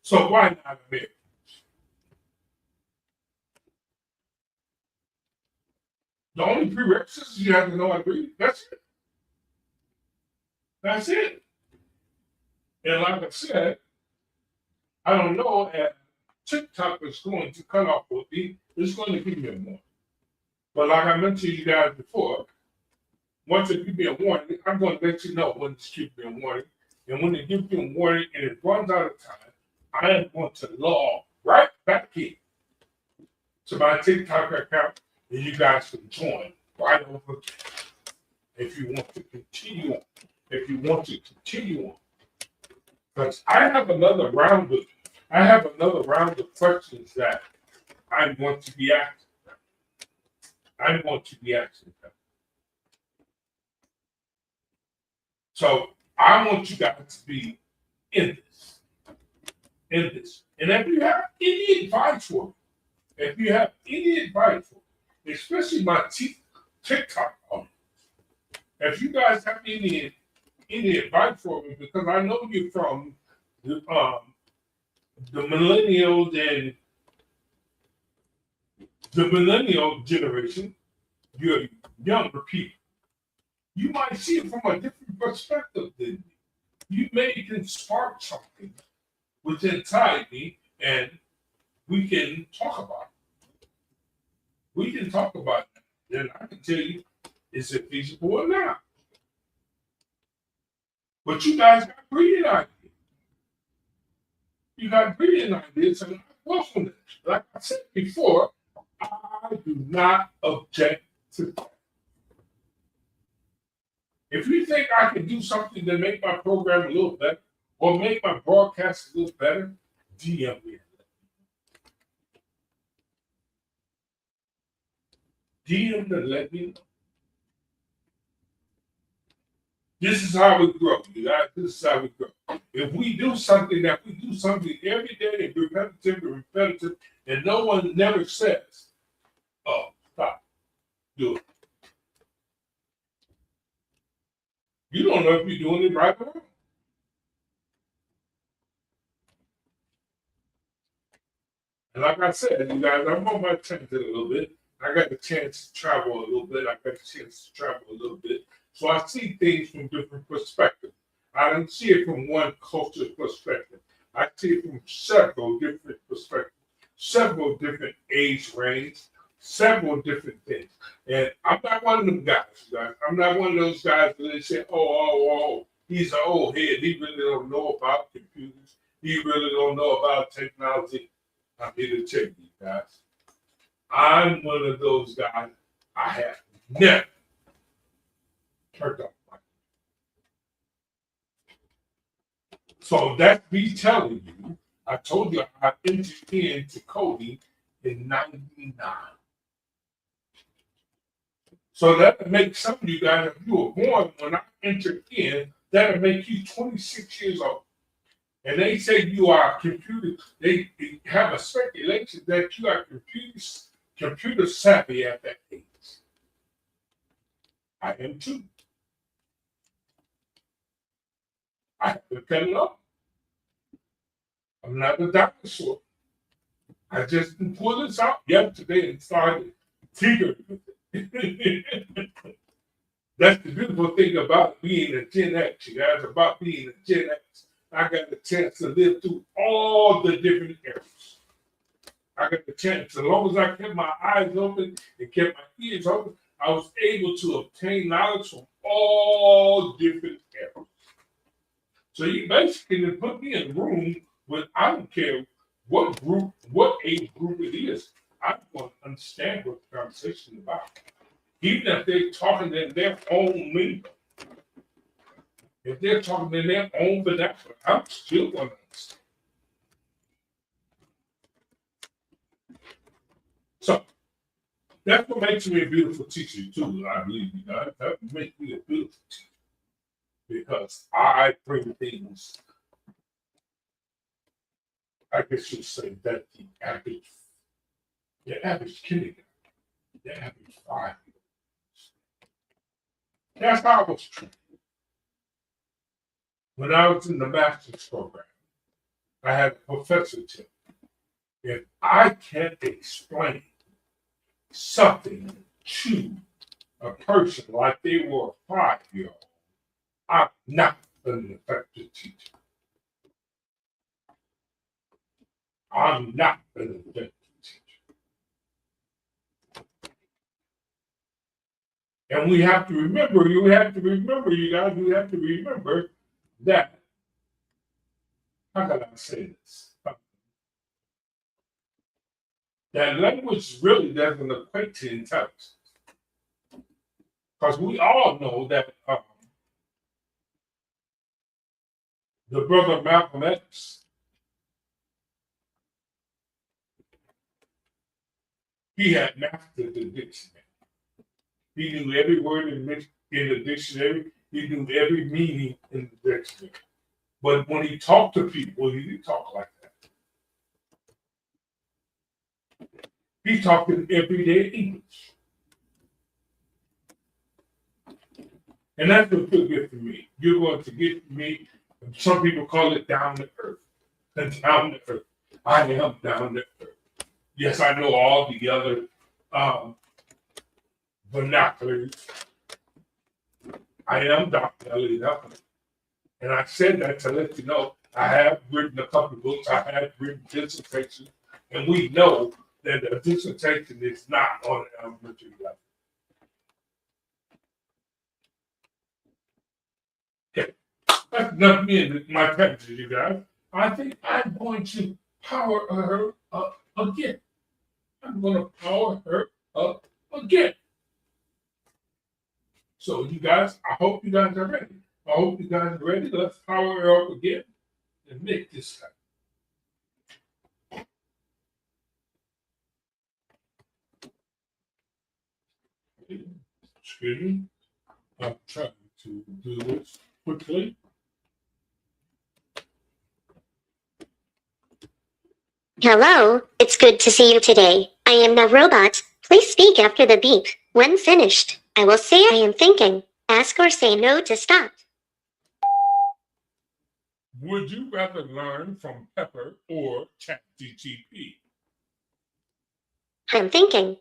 So why not America? The only prerequisites you have to know how to read. That's it. That's it. And like I said, I don't know if TikTok is going to cut off with me. It's going to give me a warning. But like I mentioned to you guys before, once it gives me a warning, I'm going to let you know when it's giving me a warning. And when it gives me a warning and it runs out of time, I am going to log right back in to my TikTok account, and you guys can join right over if you want to continue on. Because I have another round of questions that I'm going to be asking. So I want you guys to be in this. And if you have any advice for me, especially my TikTok audience, if you guys have any advice for me, because I know you're from the millennials and the millennial generation, you're younger people. You might see it from a different perspective than me. You may can spark something within inside me, and we can talk about it. Then I can tell you, is it feasible or not? But you guys got brilliant ideas. And I welcome it. Like I said before, I do not object to that. If you think I can do something to make my program a little better or make my broadcast a little better, DM me. DM to let me know. This is how we grow, you guys. This is how we grow. If we do something every day and repetitive, and no one never says, oh, stop, do it. You don't know if you're doing it right or wrong. And like I said, you guys, I'm on my tangent a little bit. I got the chance to travel a little bit. So I see things from different perspectives. I don't see it from one culture's perspective. I see it from several different perspectives, several different age ranges, several different things. And I'm not one of them guys, you guys. I'm not one of those guys that they say, he's an old head. He really don't know about computers. He really don't know about technology. I'm here to tell you guys. I'm one of those guys. I have never turned off my. So that's me telling you. I told you I entered into coding in '99. So that makes some of you guys, if you were born when I entered in, that'll make you 26 years old. And they say you are computer, they have a speculation that you are computer savvy at that age. I am too. I haven't cut it off. I'm not a dinosaur. I just pulled this out yesterday and started tinkering with it. That's the beautiful thing about being a Gen X, you guys, about being a Gen X. I got the chance to live through all the different eras. I got the chance, as long as I kept my eyes open and kept my ears open, I was able to obtain knowledge from all different eras. So you basically can put me in a room with, I don't care what group, what age group it is, I want to understand what the conversation is about. Even if they're talking in their own lingo. If they're talking in their own vernacular, I'm still going to understand. So that's what makes me a beautiful teacher too, I believe, you guys. That makes me a beautiful teacher. Because I bring things, I guess you'd say that the average kindergarten, the average 5-year-old. That's how I was trained. When I was in the master's program, I had a professor tell me, if I can't explain something to a person like they were a 5-year-old, I'm not an effective teacher. I'm not an effective teacher. And we have to remember, you guys, we have to remember that, how can I say this? That language really doesn't equate to intelligence. Because we all know that the brother Malcolm X, he had mastered the dictionary. He knew every word in the dictionary. He knew every meaning in the dictionary. But when he talked to people, he didn't talk like that. He talked in everyday English. And that's what you'll get from me. You're going to get from me, some people call it down to earth. And down to earth. I am down to earth. Yes, I know all the other vernaculars. I am Dr. Elliot Huffman. And I said that to let you know I have written a couple of books. I have written dissertations. And we know that the dissertation is not on an elementary level. Okay. That's enough me and my picture, you guys. I think I'm going to power her up again. I'm going to power her up again. So you guys, I hope you guys are ready. I hope you guys are ready. Let's power her up again and make this happen. Excuse me. I'm trying to do this quickly. Hello, it's good to see you today. I am the robot. Please speak after the beep. When finished, I will say I am thinking. Ask or say no to stop. Would you rather learn from Pepper or ChatGPT? I'm thinking.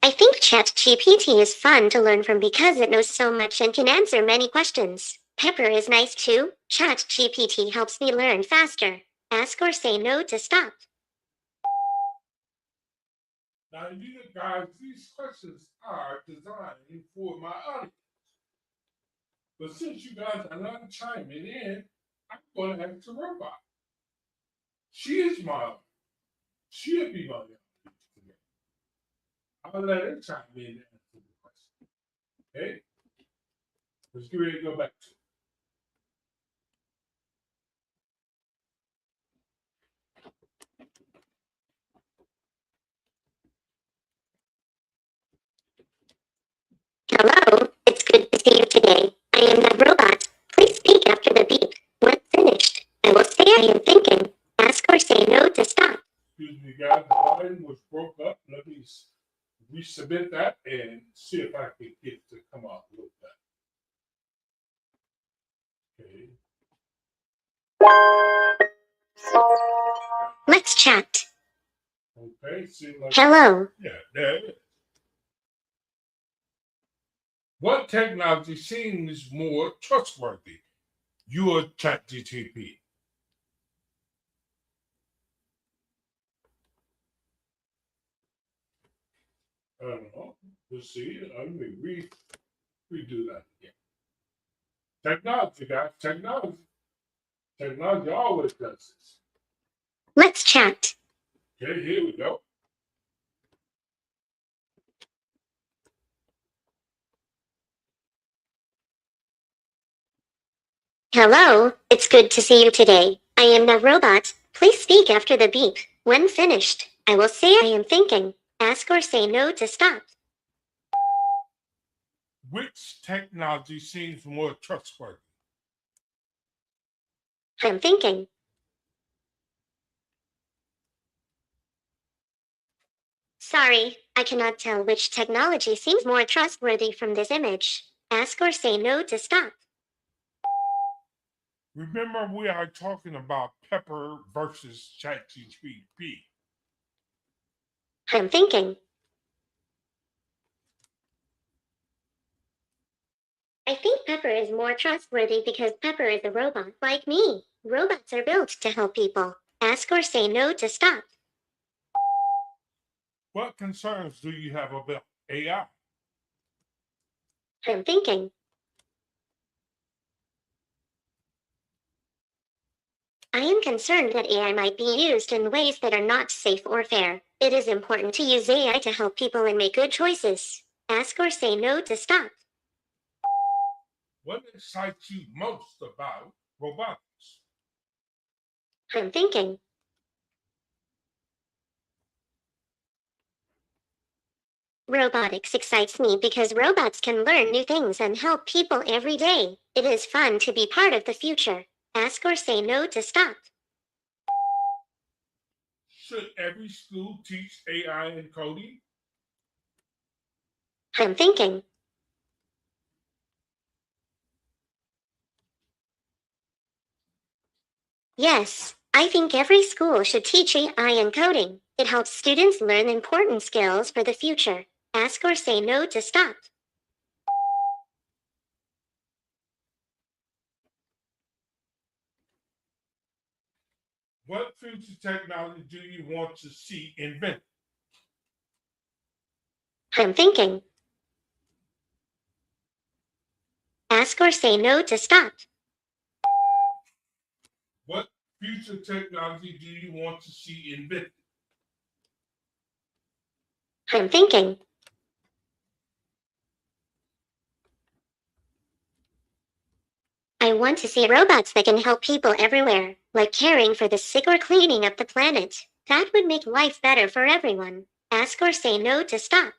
I think ChatGPT is fun to learn from because it knows so much and can answer many questions. Pepper is nice too. ChatGPT helps me learn faster. Ask or say no to stop. Now, you guys, these questions are designed for my audience. But since you guys are not chiming in, I'm going to ask the robot. She is my audience. She'll be my audience today. I'll let her chime in and answer the question. Okay? Let's get ready to go back to it. Hello, it's good to see you today. I am the robot. Please speak after the beep. When finished, I will say I am thinking. Ask or say no to stop. Excuse me, guys. The volume was broke up. Let me resubmit that and see if I can get it to come out a little better. Okay. Let's chat. Okay. See, like, Hello. yeah, there it is. What technology seems more trustworthy? Your ChatGPT. I don't know. Let's see. Let me redo that again. Technology, guys. Technology. Technology always does this. Let's chat. Okay, here we go. Hello, it's good to see you today. I am the robot. Please speak after the beep. When finished, I will say I am thinking. Ask or say no to stop. Which technology seems more trustworthy? I'm thinking. Sorry, I cannot tell which technology seems more trustworthy from this image. Ask or say no to stop. Remember, we are talking about Pepper versus ChatGPT. I'm thinking. I think Pepper is more trustworthy because Pepper is a robot like me. Robots are built to help people. Ask or say no to stop. What concerns do you have about AI? I'm thinking. I am concerned that AI might be used in ways that are not safe or fair. It is important to use AI to help people and make good choices. Ask or say no to stop. What excites you most about robotics? I'm thinking. Robotics excites me because robots can learn new things and help people every day. It is fun to be part of the future. Ask or say no to stop. Should every school teach AI and coding? I'm thinking. Yes, I think every school should teach AI and coding. It helps students learn important skills for the future. Ask or say no to stop. What future technology do you want to see invented? I'm thinking. Ask or say no to stop. What future technology do you want to see invented? I'm thinking. I want to see robots that can help people everywhere, like caring for the sick or cleaning up the planet. That would make life better for everyone. Ask or say no to stop.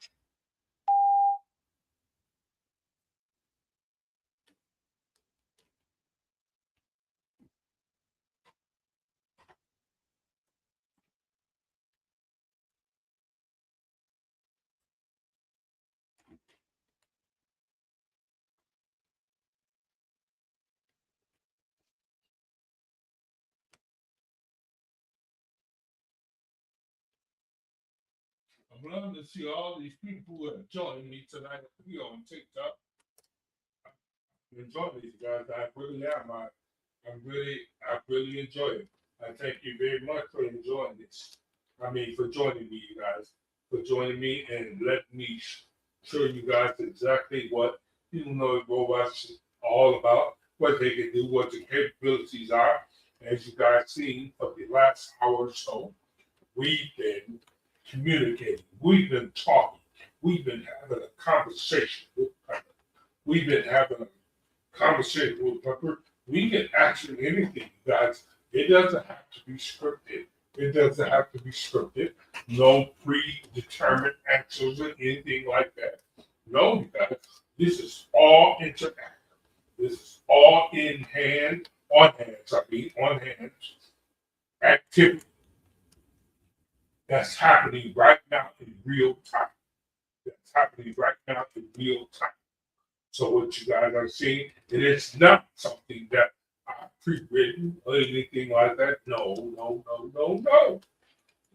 I'm loving to see all these people who have joined me tonight here on TikTok. Enjoy these guys. I really am. I really enjoy it. I thank you very much for enjoying this. I mean, for joining me, you guys, for joining me and let me show you guys exactly what humanoid robots are all about, what they can do, what the capabilities are. As you guys seen for the last hour or so, we've been communicating, we've been talking, we've been having a conversation with Pepper. We've been having a conversation with Pepper. We can actually anything, guys. It doesn't have to be scripted. It doesn't have to be scripted. No predetermined answers or anything like that. No, guys. This is all interactive. This is all in hand, on hands. I mean, on hands activity that's happening right now in real time. That's happening right now in real time. So what you guys are seeing, it is not something that I pre-written or anything like that. No, no, no, no, no.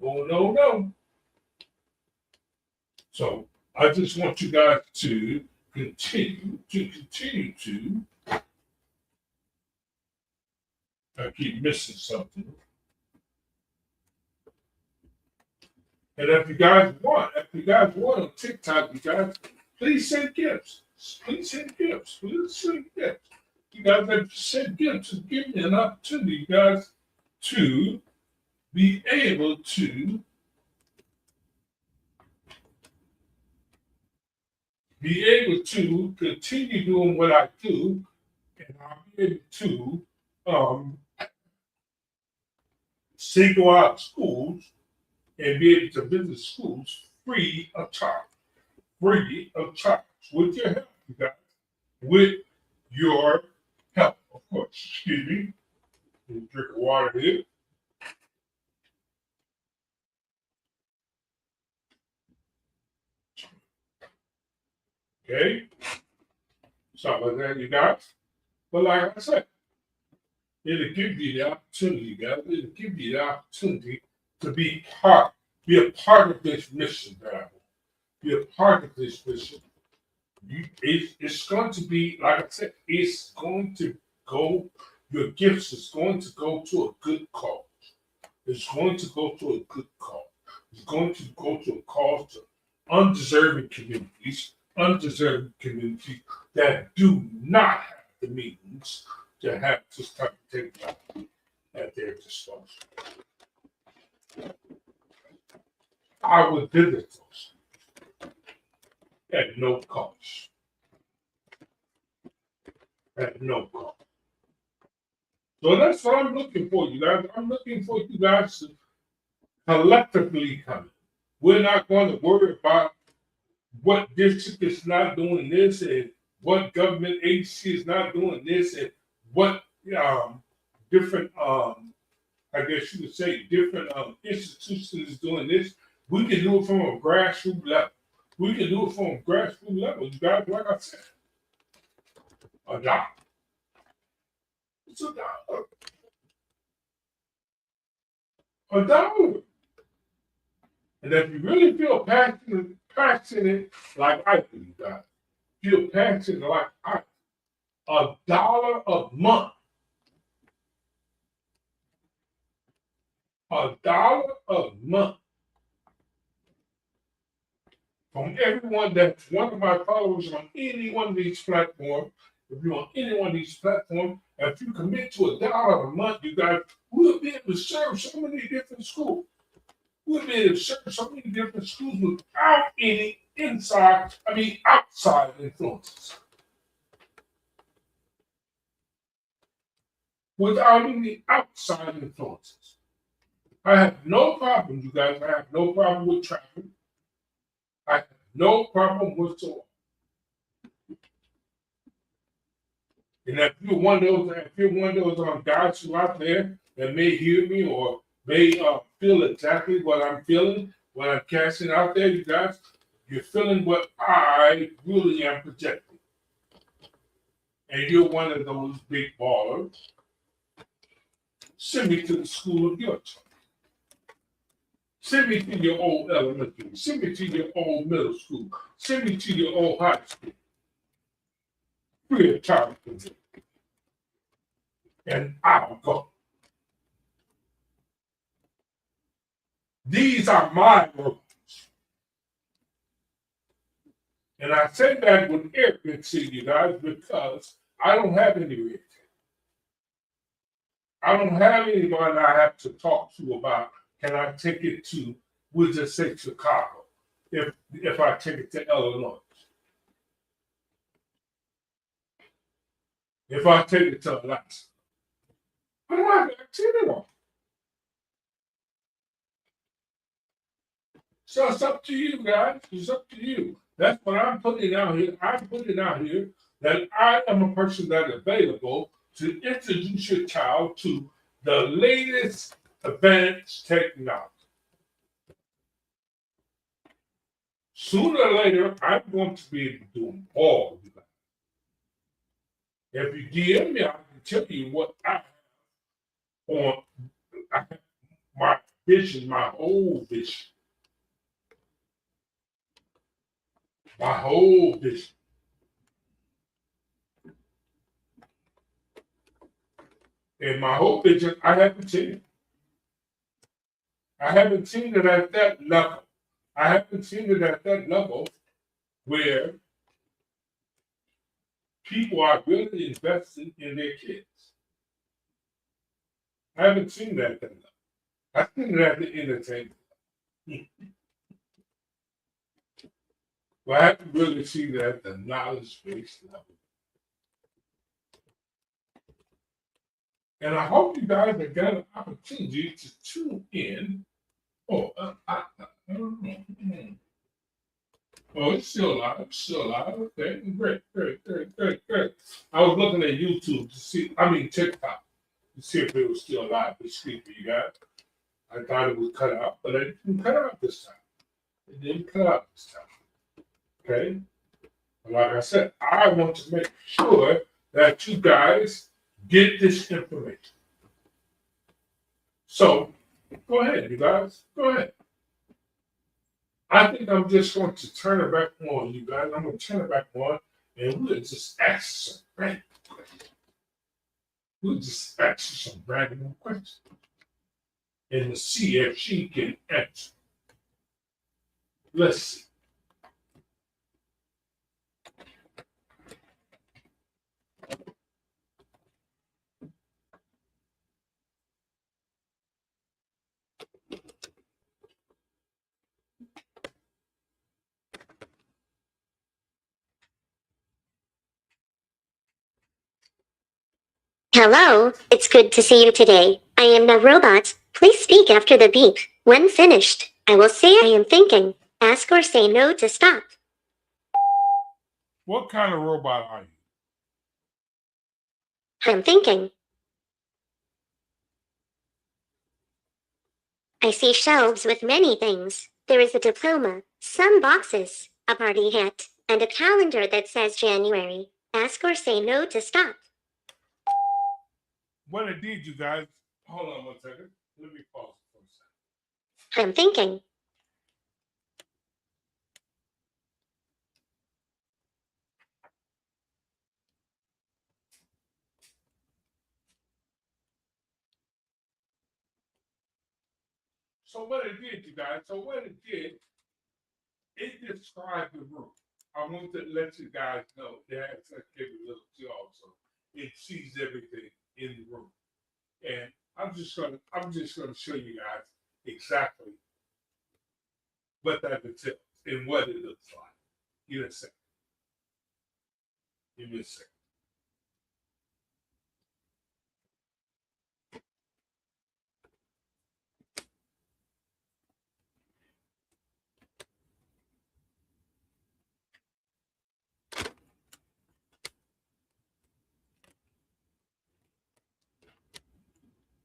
No, no, no. So I just want you guys to continue to I keep missing something. And if you guys want on TikTok, you guys, please send gifts. Please send gifts. Please send gifts. You guys have to send gifts and give me an opportunity, you guys, to be able to continue doing what I do, and I'll be able to single out schools and be able to visit schools free of charge. Free of charge. With your help, you guys. With your help, of course. Excuse me. Drink of water here. Okay. Something like that, you guys. But like I said, it'll give you the opportunity, guys. It'll give you the opportunity to be a part of this mission that I want. Be a part of this mission. It's going to be, like I said, it's going to go, your gifts is going to go to a good cause. It's going to go to a good cause. It's going to go to a cause to undeserving communities that do not have the means to have this type of technology at their disposal. I would visit those at no cost. At no cost. So that's what I'm looking for, you guys. I'm looking for you guys to collectively come in. We're not going to worry about what district is not doing this and what government agency is not doing this and what different I guess you would say different institutions doing this. We can do it from a grassroots level. We can do it from a grassroots level. You guys, like I said, a dollar. It's a dollar. A dollar. And if you really feel passionate like I do, you guys, feel passionate like I do, $1 a month. $1 a month from everyone that's one of my followers on any one of these platforms. If you're on any one of these platforms, if you commit to $1 a month, you guys will be able to serve so many different schools. We've been in so many different schools without any outside influences. Without any outside influences. I have no problem, you guys. I have no problem with travel. I have no problem whatsoever. And if you're one of those guys who out there that may hear me or may feel exactly what I'm feeling, what I'm casting out there, you guys, you're feeling what I really am projecting. And you're one of those big ballers. Send me to the school of your choice. Send me to your old elementary. Send me to your old middle school. Send me to your old high school. Free of charge. And I'll go. These are my rules. And I say that with arrogance, you guys, because I don't have any reason. I don't have anyone I have to talk to about, can I take it to, we'll just say Chicago, if I take it to Illinois. If I take it to Alaska. I don't have anyone. So it's up to you guys. It's up to you. That's what I'm putting out here. I'm putting out here that I am a person that is available to introduce your child to the latest advanced technology. Sooner or later, I'm going to be able to do them all. If you DM me, I can tell you what I have on my vision, my whole vision. My whole vision. And my whole vision, I haven't seen it. I haven't seen it at that level. I haven't seen it at that level where people are really investing in their kids. I haven't seen that at that level. I've seen it at the entertainment. But I haven't really seen that at the knowledge-based level. And I hope you guys have got an opportunity to tune in. Oh, don't know. Oh, it's still live. It's still live. Okay, great. I was looking at YouTube to see, TikTok, to see if it was still live this week for you guys. I thought it was cut out, but it didn't cut out this time. It didn't cut out this time. Okay? But like I said, I want to make sure that you guys get this information. So, go ahead, you guys. Go ahead. I think I'm just going to turn it back on, you guys. I'm going to turn it back on, and we'll just ask some random questions. We'll just ask some random questions and see if she can answer. Let's see. Hello, it's good to see you today. I am the robot. Please speak after the beep. When finished, I will say I am thinking. Ask or say no to stop. What kind of robot are you? I'm thinking. I see shelves with many things. There is a diploma, some boxes, a party hat, and a calendar that says January. Ask or say no to stop. What it did, you guys. Hold on 1 second. Let me pause for a second. I'm thinking. So what it did, you guys, it described the room. I want to let you guys know it has such capability also. It sees everything in the room. And I'm just gonna show you guys exactly what that entails and what it looks like. Give me a second. Give me a second.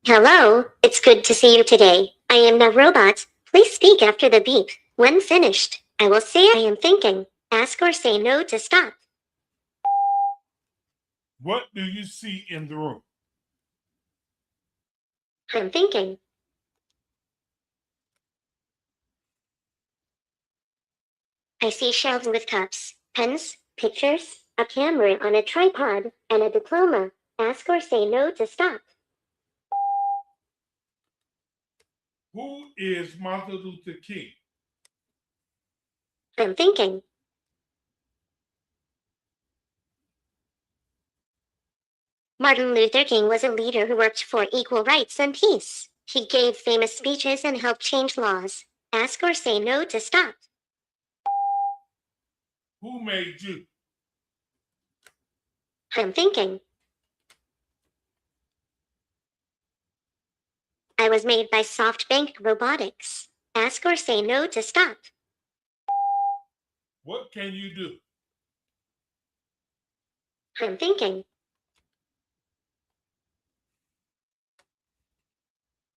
Hello, it's good to see you today. I am the robot. Please speak after the beep. When finished, I will say I am thinking. Ask or say no to stop. What do you see in the room? I'm thinking. I see shelves with cups, pens, pictures, a camera on a tripod, and a diploma. Ask or say no to stop. Who is Martin Luther King? I'm thinking. Martin Luther King was a leader who worked for equal rights and peace. He gave famous speeches and helped change laws. Ask or say no to stop. Who made you? I'm thinking. I was made by SoftBank Robotics. Ask or say no to stop. What can you do? I'm thinking.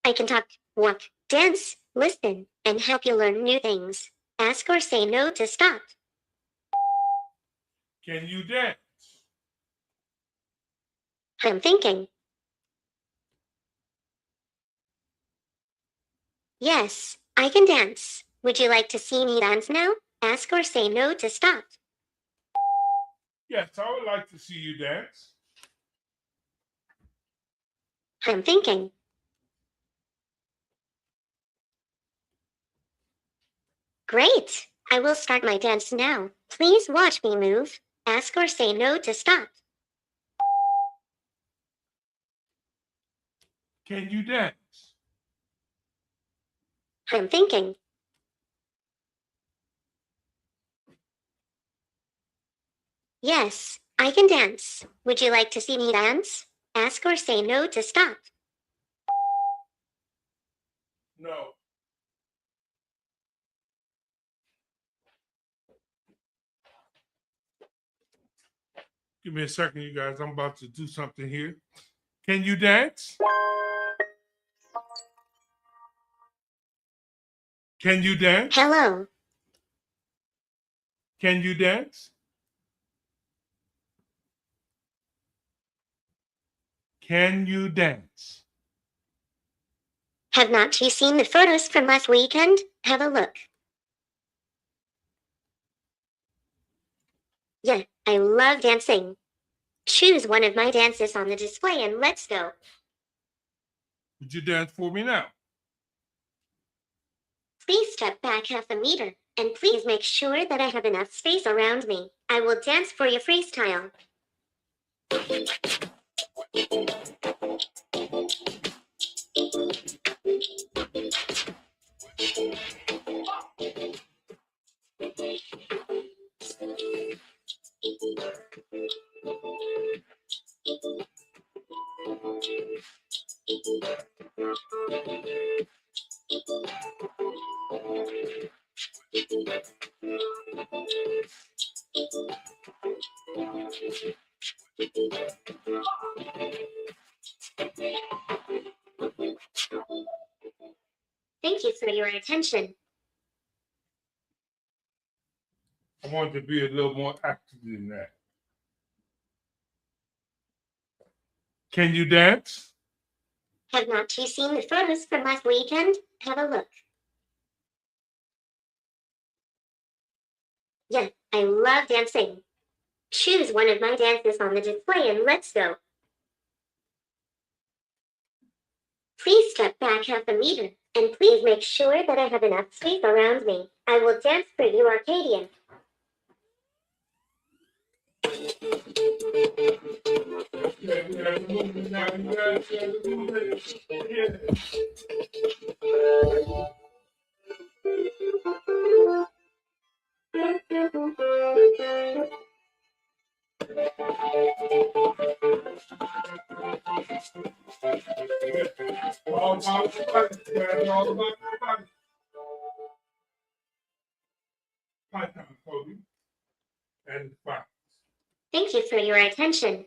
I can talk, walk, dance, listen, and help you learn new things. Ask or say no to stop. Can you dance? I'm thinking. Yes, I can dance. Would you like to see me dance now? Ask or say no to stop. Yes, I would like to see you dance. I'm thinking. Great! I will start my dance now. Please watch me move. Ask or say no to stop. Can you dance? I'm thinking. Yes, I can dance. Would you like to see me dance? Ask or say no to stop. No. Give me a second, you guys. I'm about to do something here. Can you dance? Can you dance? Hello. Can you dance? Can you dance? Have not you seen the photos from last weekend? Have a look. Yeah, I love dancing. Choose one of my dances on the display and let's go. Would you dance for me now? Please step back half a meter, and please make sure that I have enough space around me. I will dance for you freestyle. Thank you for your attention. I want to be a little more active than that. Can you dance? Have not you seen the photos from last weekend? Have a look. Yeah, I love dancing. Choose one of my dances on the display and let's go. Please step back half a meter, and please make sure that I have enough space around me. I will dance for you, Arcadian. about nobody. That's all about nobody. Python coding and fine. Thank you for your attention.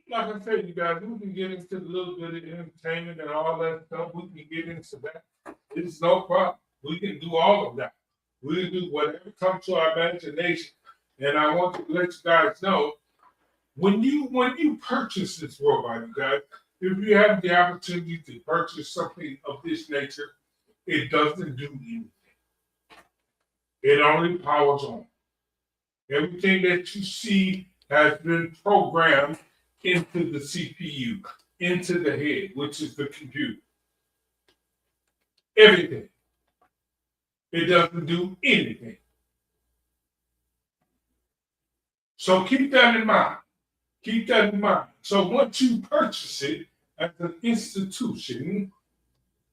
Like I said, you guys, we can get into a little bit of entertainment and all that stuff. We can get into that. It's no problem. We can do all of that. We can do whatever comes to our imagination. And I want to let you guys know when you purchase this robot, you guys, if you have the opportunity to purchase something of this nature, it doesn't do anything. It only powers on. Everything that you see has been programmed into the CPU, into the head, which is the computer. Everything. It doesn't do anything. So keep that in mind. Keep that in mind. So once you purchase it as an institution,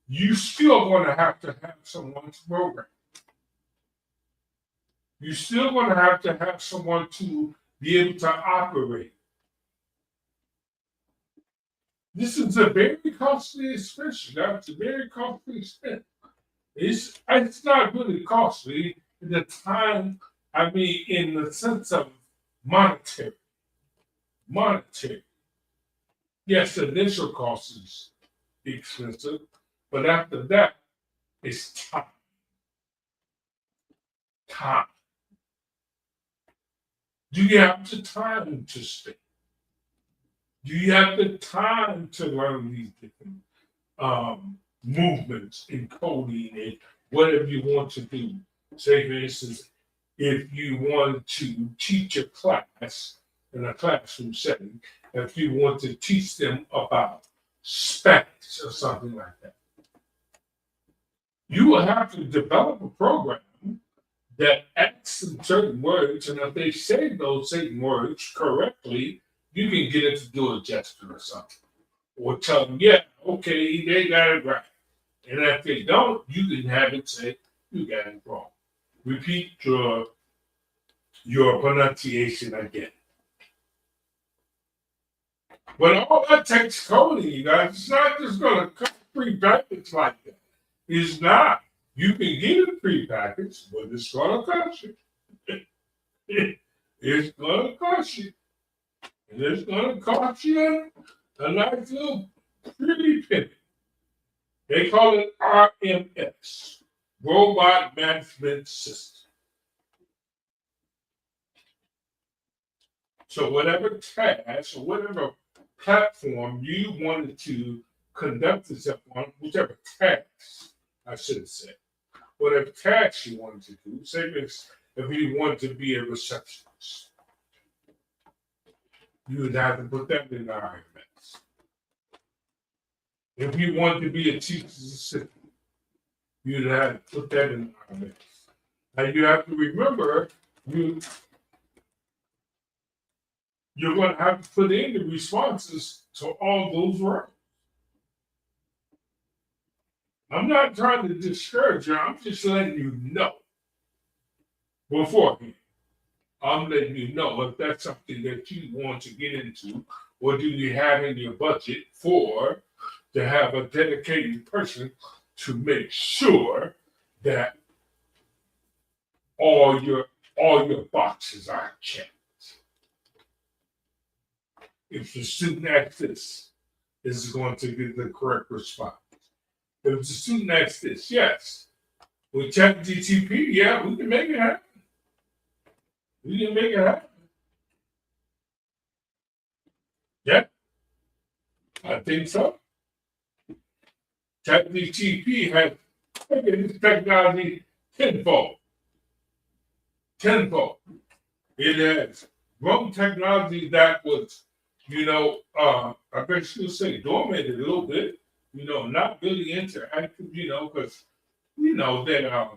you still going to have someone to program. You're still going to have someone to be able to operate. This is a very costly expense. That's a very costly expense. It's not really costly in the time, I mean, in the sense of monetary. Monetary. Yes, the initial cost is expensive, but after that, it's time. Time. Do you have the time to spend? Do you have the time to learn these different movements in coding and whatever you want to do? Say, for instance, if you want to teach a class in a classroom setting, if you want to teach them about Spanish or something like that, you will have to develop a program that asks them certain words, and if they say those certain words correctly, you can get it to do a gesture or something. Or tell them, yeah, okay, they got it right. And if they don't, you can have it say, you got it wrong. Repeat your pronunciation again. But all that takes coding, you guys. It's not just going to come pre-packaged like that. It's not. You can get it pre-packaged, but it's going to cost you. It's going to cost you. And it's going to cost you a nice little pretty penny. They call it RMS, Robot Management System. So whatever task or whatever platform you wanted to conduct yourself on, whichever task, I should say, whatever task you wanted to do, say if you wanted to be a receptionist, you would have to put that in the RMS. If you wanted to be a teacher's assistant, you'd have to put that in the RMS. Now you have to remember, you're going to have to put in the responses to all those roles. I'm not trying to discourage you. I'm just letting you know beforehand. I'm letting you know if that's something that you want to get into, or do you have in your budget to have a dedicated person to make sure that all your boxes are checked. If the student asks this, is going to get the correct response. If the student asks this, yes. With ChatGPT, yeah, we can make it happen. We can make it happen. Yeah, I think so. ChatGPT has taken this technology tenfold. Tenfold. It has grown technology that was, I guess you'll say dormant a little bit, not really interactive, because we know that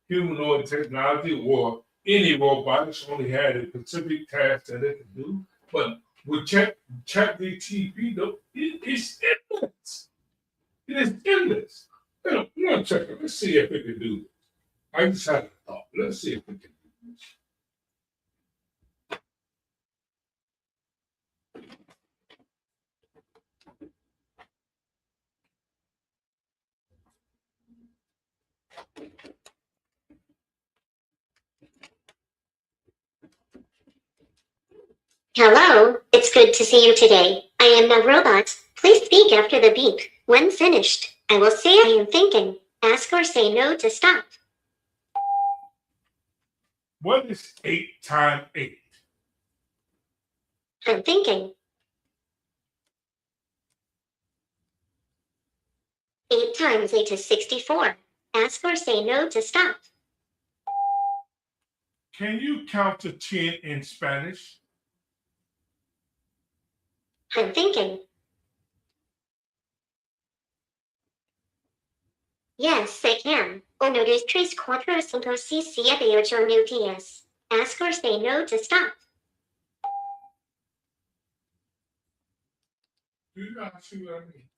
humanoid technology or any robotics only had a specific task that it could do. But with ChatGPT, though, it's endless. It is endless. One second, let's see if it can do this. I just had a thought. Let's see if it can do this. Hello, it's good to see you today. I am a robot. Please speak after the beep. When finished, I will say I am thinking. Ask or say no to stop. What is 8 times 8? I'm thinking. 8 times 8 is 64. Ask or say no to stop. Can you count to 10 in Spanish? I'm thinking. Yes, I can. Uno, dos, tres, cuatro, cinco, seis, siete, ocho, nueve, diez. Ask or say no to stop. Do you not see what I mean?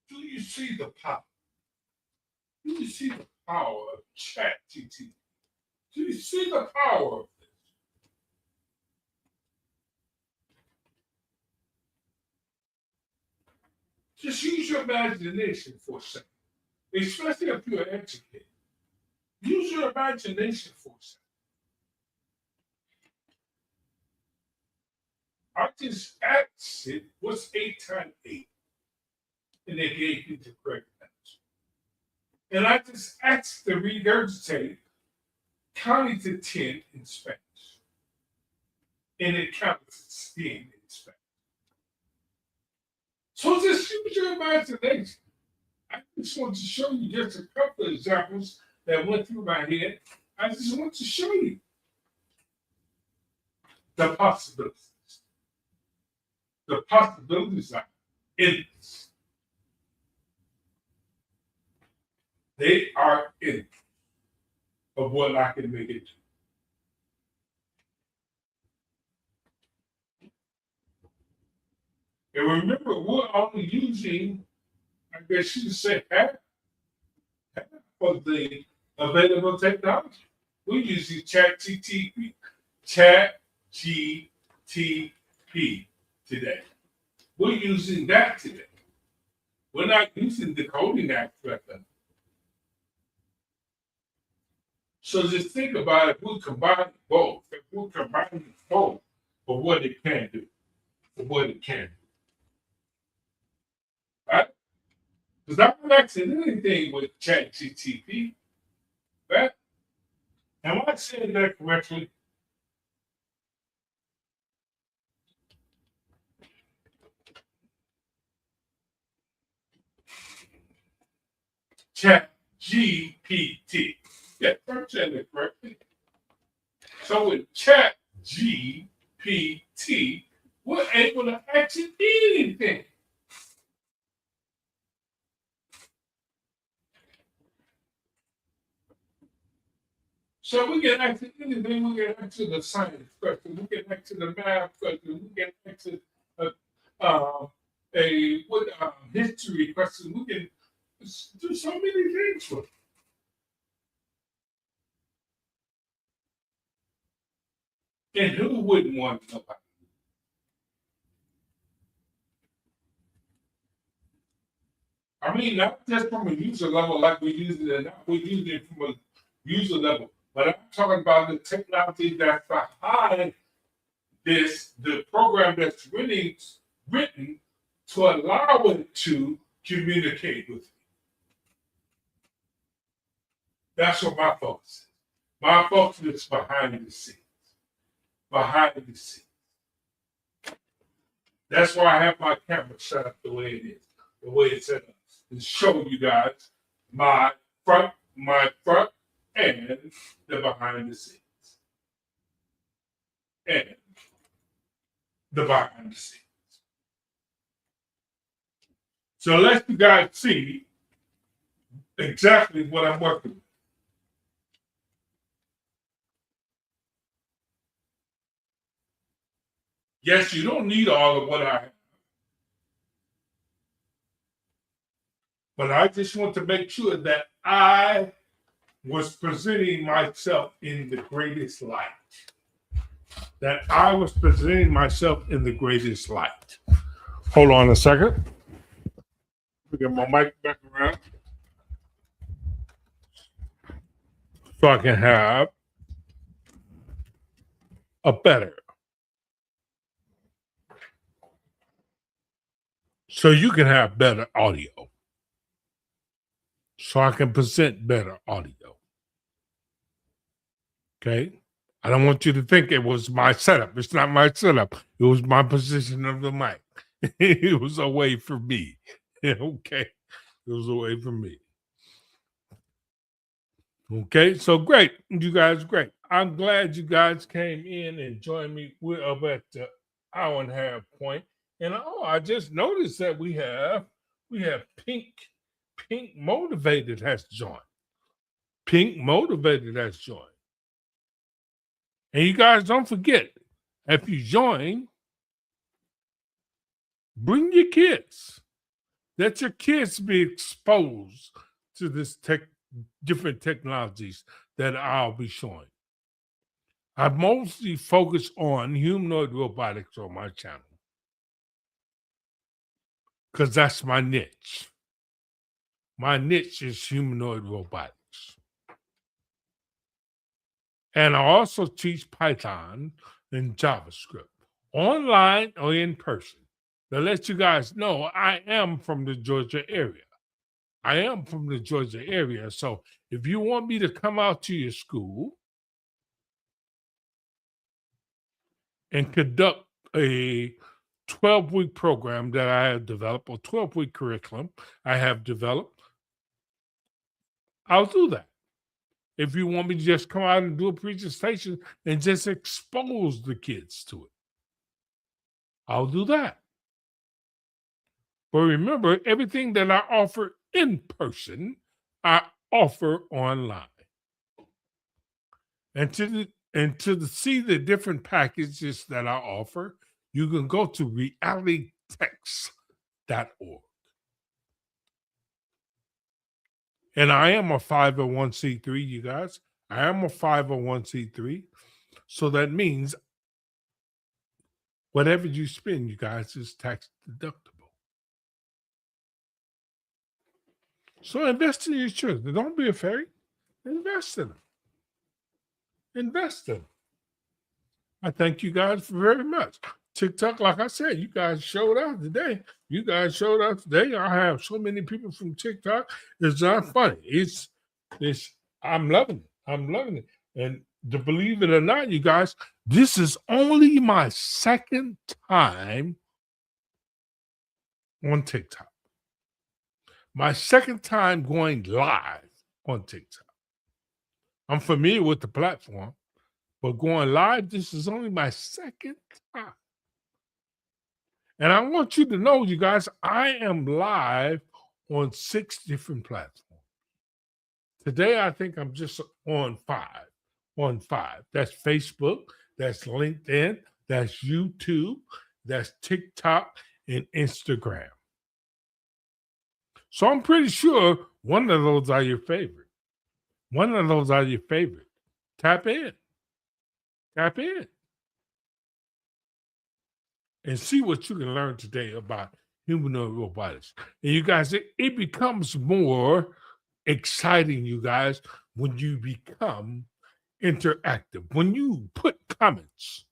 Do you see the power? Do you see the power of ChatGPT? Do you see the power of this? Just use your imagination for a second, especially if you're educated. Use your imagination for a second. I just asked it, what's 8 times 8? And they gave me the correct answer. And I just asked to regurgitate counting to 10 in Spanish. And it counted to 10 in Spanish. So just use your imagination. I just want to show you just a couple of examples that went through my head. I just want to show you the possibilities. The possibilities are endless. They are endless of what I can make it do. And remember, we're only using, I guess you could say, half of the available technology. We're using ChatGPT today. We're using that today. We're not using the coding aspect of it. So just think about if we combine both, if we combine both for what it can do, for what it can do. Right? Because I'm not asking anything with ChatGPT, right? Am I saying that correctly? ChatGPT. Yes, I'm saying that correctly. So with ChatGPT, we're able to ask it anything. So we can ask it anything. We can ask it the science question. We can ask it the math question. We can ask it a history question. We can do so many things with it. And who wouldn't want to know about it? I mean, not just from a user level like we use it, and we use it from a user level, but I'm talking about the technology that's behind this, the program that's really written to allow it to communicate with you. That's what my focus is. My focus is behind the scenes. Behind the scenes. That's why I have my camera set up the way it is, the way it's set up, to show you guys my front, and the behind the scenes. And the behind the scenes. So let you guys see exactly what I'm working with. Yes, you don't need all of what I have. But I just want to make sure that I was presenting myself in the greatest light. That I was presenting myself in the greatest light. Hold on a second. We get my mic back around. so I can have a better. So you can have better audio. So I can present better audio. Okay? I don't want you to think it was my setup. It's not my setup. It was my position of the mic. It was away from me. Okay? It was away from me. Okay, so great. You guys, great. I'm glad you guys came in and joined me. We're up at the hour and a half point. And I just noticed that we have Pink Motivated has joined. Pink Motivated has joined. And you guys don't forget, if you join, bring your kids. Let your kids be exposed to this different technologies that I'll be showing. I mostly focus on humanoid robotics on my channel because that's my niche. My niche is humanoid robotics. And I also teach Python and JavaScript, online or in person. To let you guys know, I am from the Georgia area. I am from the Georgia area. So if you want me to come out to your school and conduct a 12-week program that I have developed, or 12-week curriculum I have developed, I'll do that. If you want me to just come out and do a presentation and just expose the kids to it, I'll do that. But remember, everything that I offer in person, I offer online. And to see the different packages that I offer, you can go to realitytext.org. And I am a 501c3, you guys. I am a 501c3. So that means whatever you spend, you guys, is tax deductible. So invest in your children. Don't be afraid. Invest in them. Invest in them. I thank you guys very much. TikTok, like I said, you guys showed out today. I have so many people from TikTok. It's not funny. It's I'm loving it. I'm loving it. And to believe it or not, you guys, this is only my second time on TikTok. My second time going live on TikTok. I'm familiar with the platform, but going live, this is only my second time. And I want you to know, you guys, I am live on 6 different platforms. Today, I think I'm just on 5. On 5. That's Facebook, that's LinkedIn, that's YouTube, that's TikTok, and Instagram. So I'm pretty sure one of those are your favorite. One of those are your favorite. Tap in. Tap in. And see what you can learn today about humanoid robotics. And you guys, it becomes more exciting, you guys, when you become interactive. When you put comments,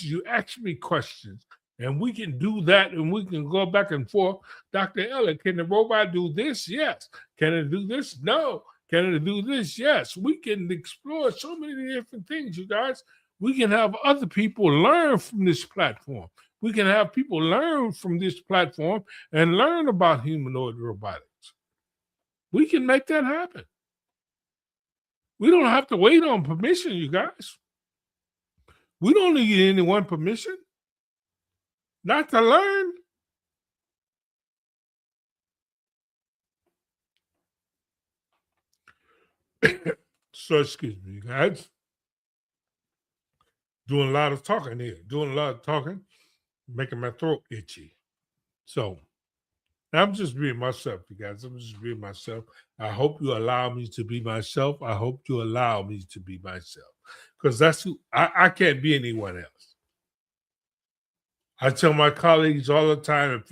you ask me questions, and we can do that, and we can go back and forth. Dr. Elliott, can the robot do this? Yes. Can it do this? No. Can it do this? Yes. We can explore so many different things, you guys. We can have other people learn from this platform. We can have people learn from this platform and learn about humanoid robotics. We can make that happen. We don't have to wait on permission, you guys. We don't need anyone permission not to learn. So excuse me, you guys. Doing a lot of talking here. Making my throat itchy. So I'm just being myself, you guys. I'm just being myself. I hope you allow me to be myself. I hope you allow me to be myself. Because that's who I can't be anyone else. I tell my colleagues all the time,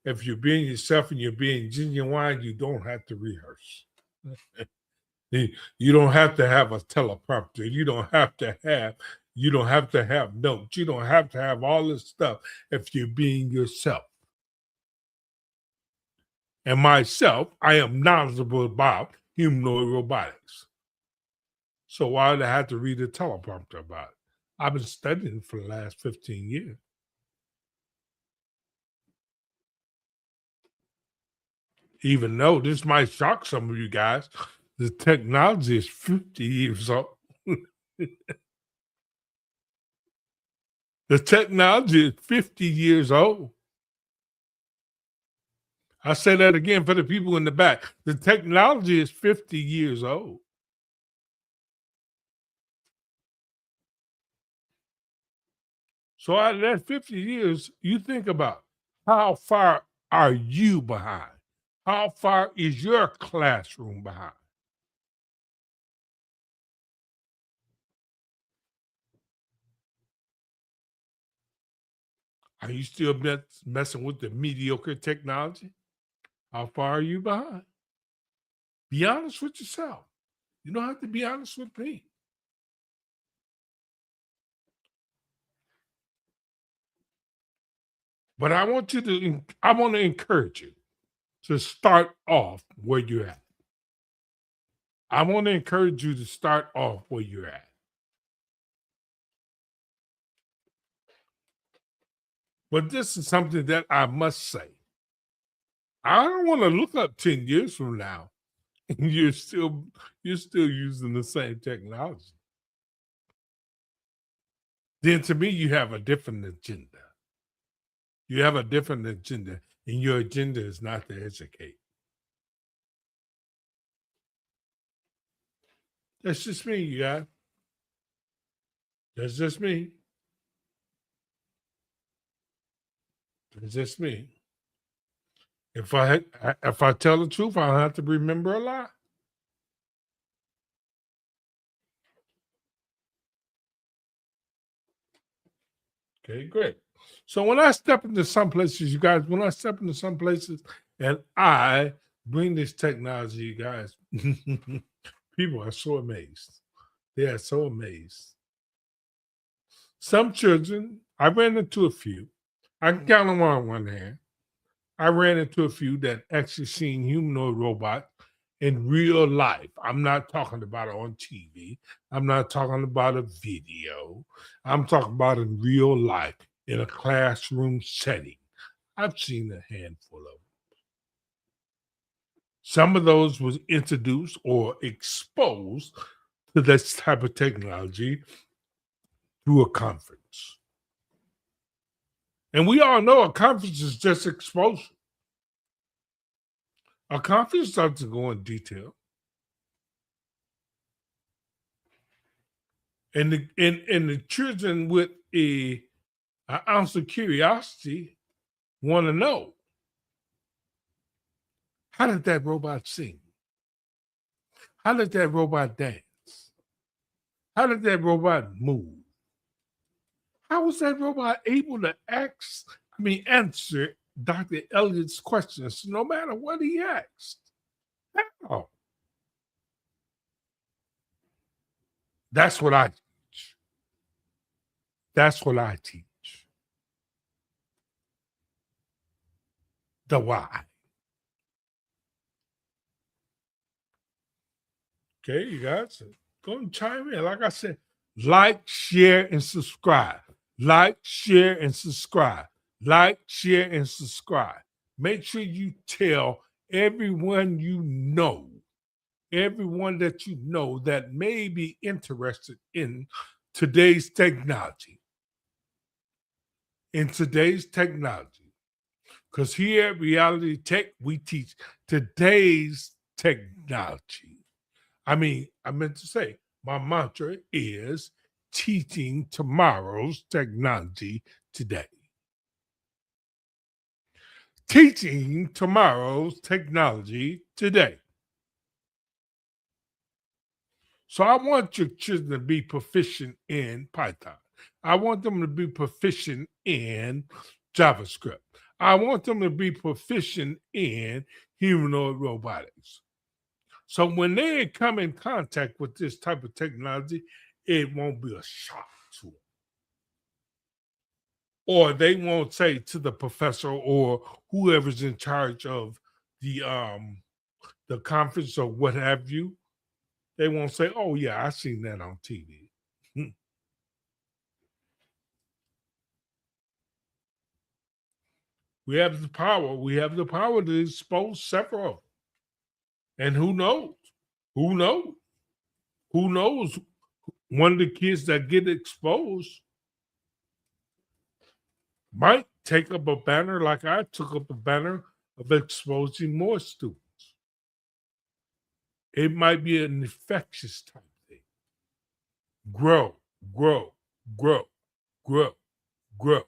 if you're being yourself and you're being genuine, you don't have to rehearse. You don't have to have a teleprompter. You don't have to have notes. You don't have to have all this stuff if you're being yourself. And myself, I am knowledgeable about humanoid robotics. So why would I have to read a teleprompter about it? I've been studying for the last 15 years. Even though this might shock some of you guys, the technology is 50 years old. The technology is 50 years old. I say that again for the people in the back. The technology is 50 years old. So out of that 50 years, you think about how far are you behind? How far is your classroom behind? Are you still messing with the mediocre technology? How far are you behind? Be honest with yourself. You don't have to be honest with me. But I want to encourage you to start off where you're at. I want to encourage you to start off where you're at. But this is something that I must say. I don't want to look up 10 years from now and you're still using the same technology. Then to me, you have a different agenda. You have a different agenda, and your agenda is not to educate. That's just me, you guys. That's just me. That's just me. If I tell the truth, I don't have to remember a lie. Okay, great. So when I step into some places, you guys, when I step into some places and I bring this technology, you guys, people are so amazed. They are so amazed. Some children, I ran into a few. I can count them on one hand. I ran into a few that actually seen humanoid robots in real life. I'm not talking about it on TV. I'm not talking about a video. I'm talking about in real life in a classroom setting. I've seen a handful of them. Some of those was introduced or exposed to this type of technology through a conference. And we all know a conference is just exposure. A conference doesn't go in detail. And the children with an ounce of curiosity want to know, how did that robot sing? How did that robot dance? How did that robot move? How was that robot able to answer Dr. Elliott's questions no matter what he asked? How? That's what I teach. That's what I teach. The why. Okay, you guys, go and chime in. Like I said, like, share, and subscribe. Like, share, and subscribe. Like, share, and subscribe. Make sure you tell everyone everyone that you know that may be interested in today's technology. Because here at Reality Tech, we teach today's technology. I meant to say, my mantra is teaching tomorrow's technology today. Teaching tomorrow's technology today. So I want your children to be proficient in Python. I want them to be proficient in JavaScript. I want them to be proficient in humanoid robotics. So when they come in contact with this type of technology, it won't be a shock to them. Or they won't say to the professor or whoever's in charge of the conference or what have you, they won't say, "Oh yeah, I seen that on TV." We have the power. We have the power to expose several of them. And who knows? Who knows? Who knows? One of the kids that get exposed might take up a banner like I took up a banner of exposing more students. It might be an infectious type thing. Grow, grow, grow, grow, grow.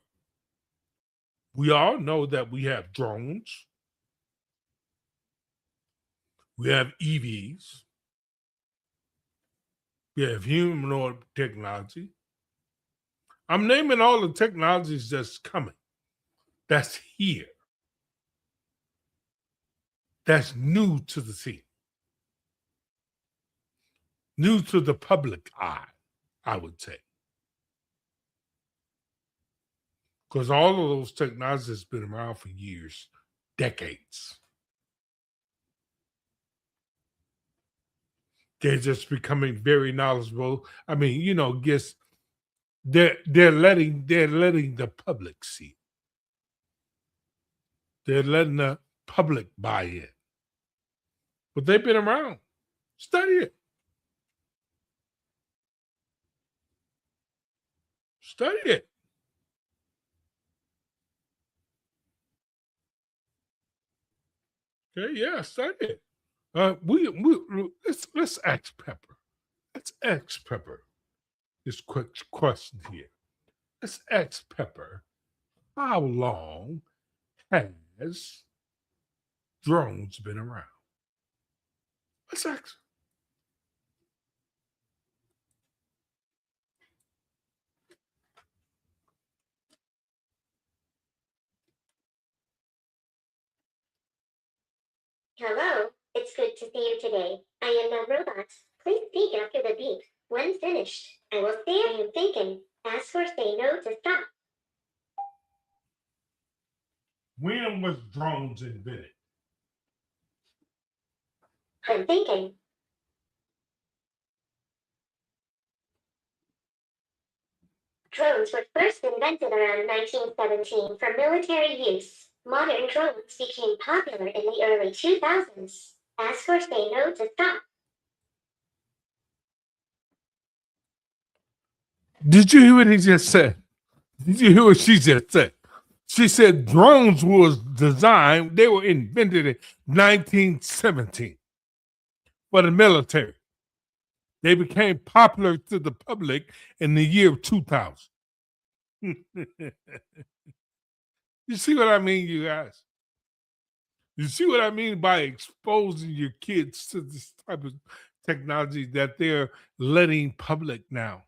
We all know that we have drones, we have EVs, we have humanoid technology. I'm naming all the technologies that's coming, that's here, that's new to the scene, new to the public eye, I would say. Because all of those technologies has been around for years, decades. They're just becoming very knowledgeable. I mean, guess they're letting the public see. They're letting the public buy in. But they've been around. Study it. Study it. Okay, yeah, study it. We let's ask Pepper. Let's ask Pepper this quick question here. Let's ask Pepper, how long has drones been around? Let's ask. Hello, it's good to see you today. I am a robot. Please speak after the beep. When finished, I will say I am thinking. Ask or say no to stop. When was drones invented? I'm thinking. Drones were first invented around 1917 for military use. Modern drones became popular in the early 2000s. Ask or say no to stop. Did you hear what he just said? Did you hear what she just said? She said drones was designed, they were invented in 1917 for the military. They became popular to the public in the year 2000. You see what I mean, you guys? You see what I mean by exposing your kids to this type of technology that they're letting public now?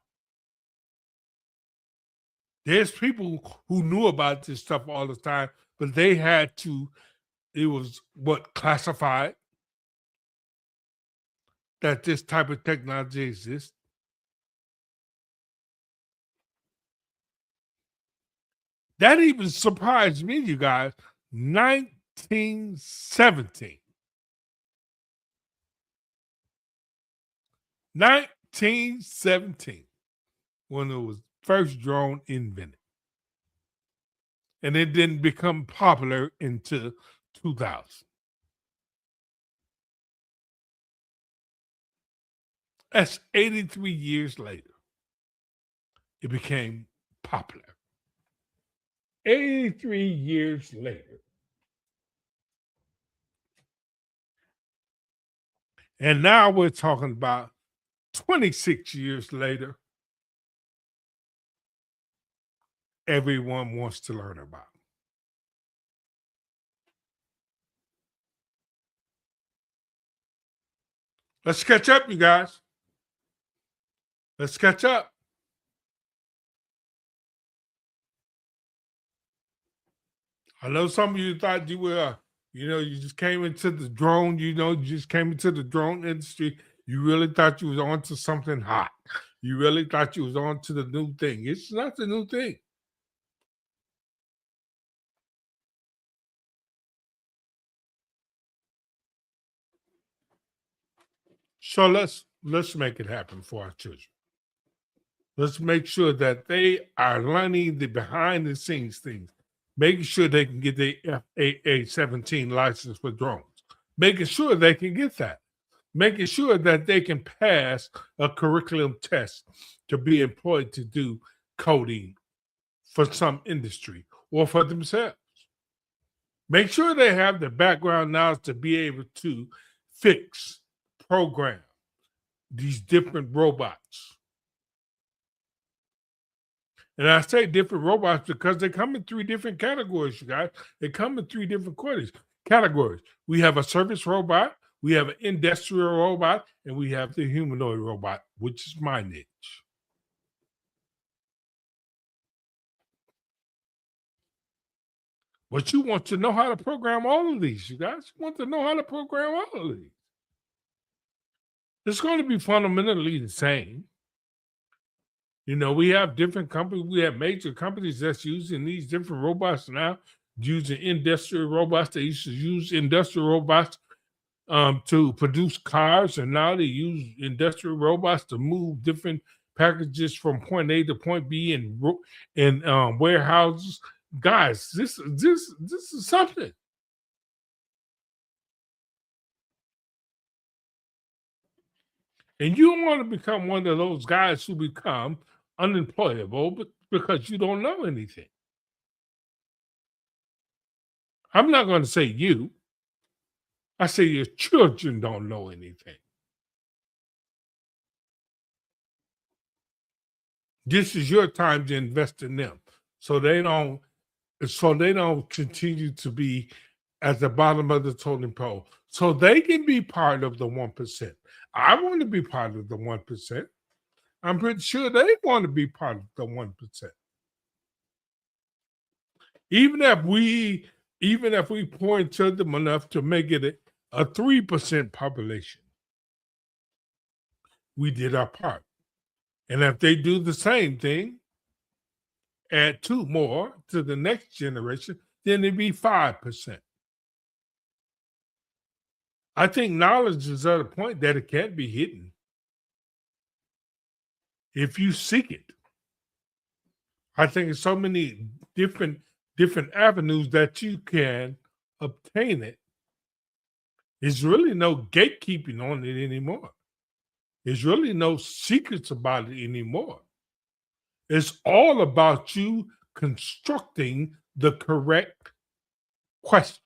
There's people who knew about this stuff all the time, but they had to, it was what classified that this type of technology exists. That even surprised me, you guys. 1917. 1917, when it was first drone invented. And it didn't become popular until 2000. That's 83 years later. It became popular. 83 years later. And now we're talking about 26 years later. Everyone wants to learn about. Let's catch up, you guys. Let's catch up. I know some of you thought you You just came into the drone, you just came into the drone industry. You really thought you was onto something hot. You really thought you was onto the new thing. It's not the new thing. So let's make it happen for our children. Let's make sure that they are learning the behind the scenes things, making sure they can get the FAA 17 license for drones, making sure they can get that, making sure that they can pass a curriculum test to be employed to do coding for some industry or for themselves. Make sure they have the background knowledge to be able to fix, program these different robots. And I say different robots because they come in three different categories, you guys. They come in three different categories. We have a service robot, we have an industrial robot, and we have the humanoid robot, which is my niche. But you want to know how to program all of these, you guys. You want to know how to program all of these. It's going to be fundamentally the same. We have different companies. We have major companies that's using these different robots now, using industrial robots. They used to use industrial robots to produce cars, and now they use industrial robots to move different packages from point A to point B in warehouses. Guys, this is something. And you don't want to become one of those guys who become unemployable because you don't know anything. I'm not going to say you. I say your children don't know anything. This is your time to invest in them, so they don't continue to be at the bottom of the totem pole, so they can be part of the 1%. I want to be part of the 1%. I'm pretty sure they want to be part of the 1%. Even if we pour into them enough to make it a 3% population, we did our part. And if they do the same thing, add 2 more to the next generation, then it'd be 5%. I think knowledge is at a point that it can't be hidden if you seek it. I think there's so many different avenues that you can obtain it. There's really no gatekeeping on it anymore. There's really no secrets about it anymore. It's all about you constructing the correct question.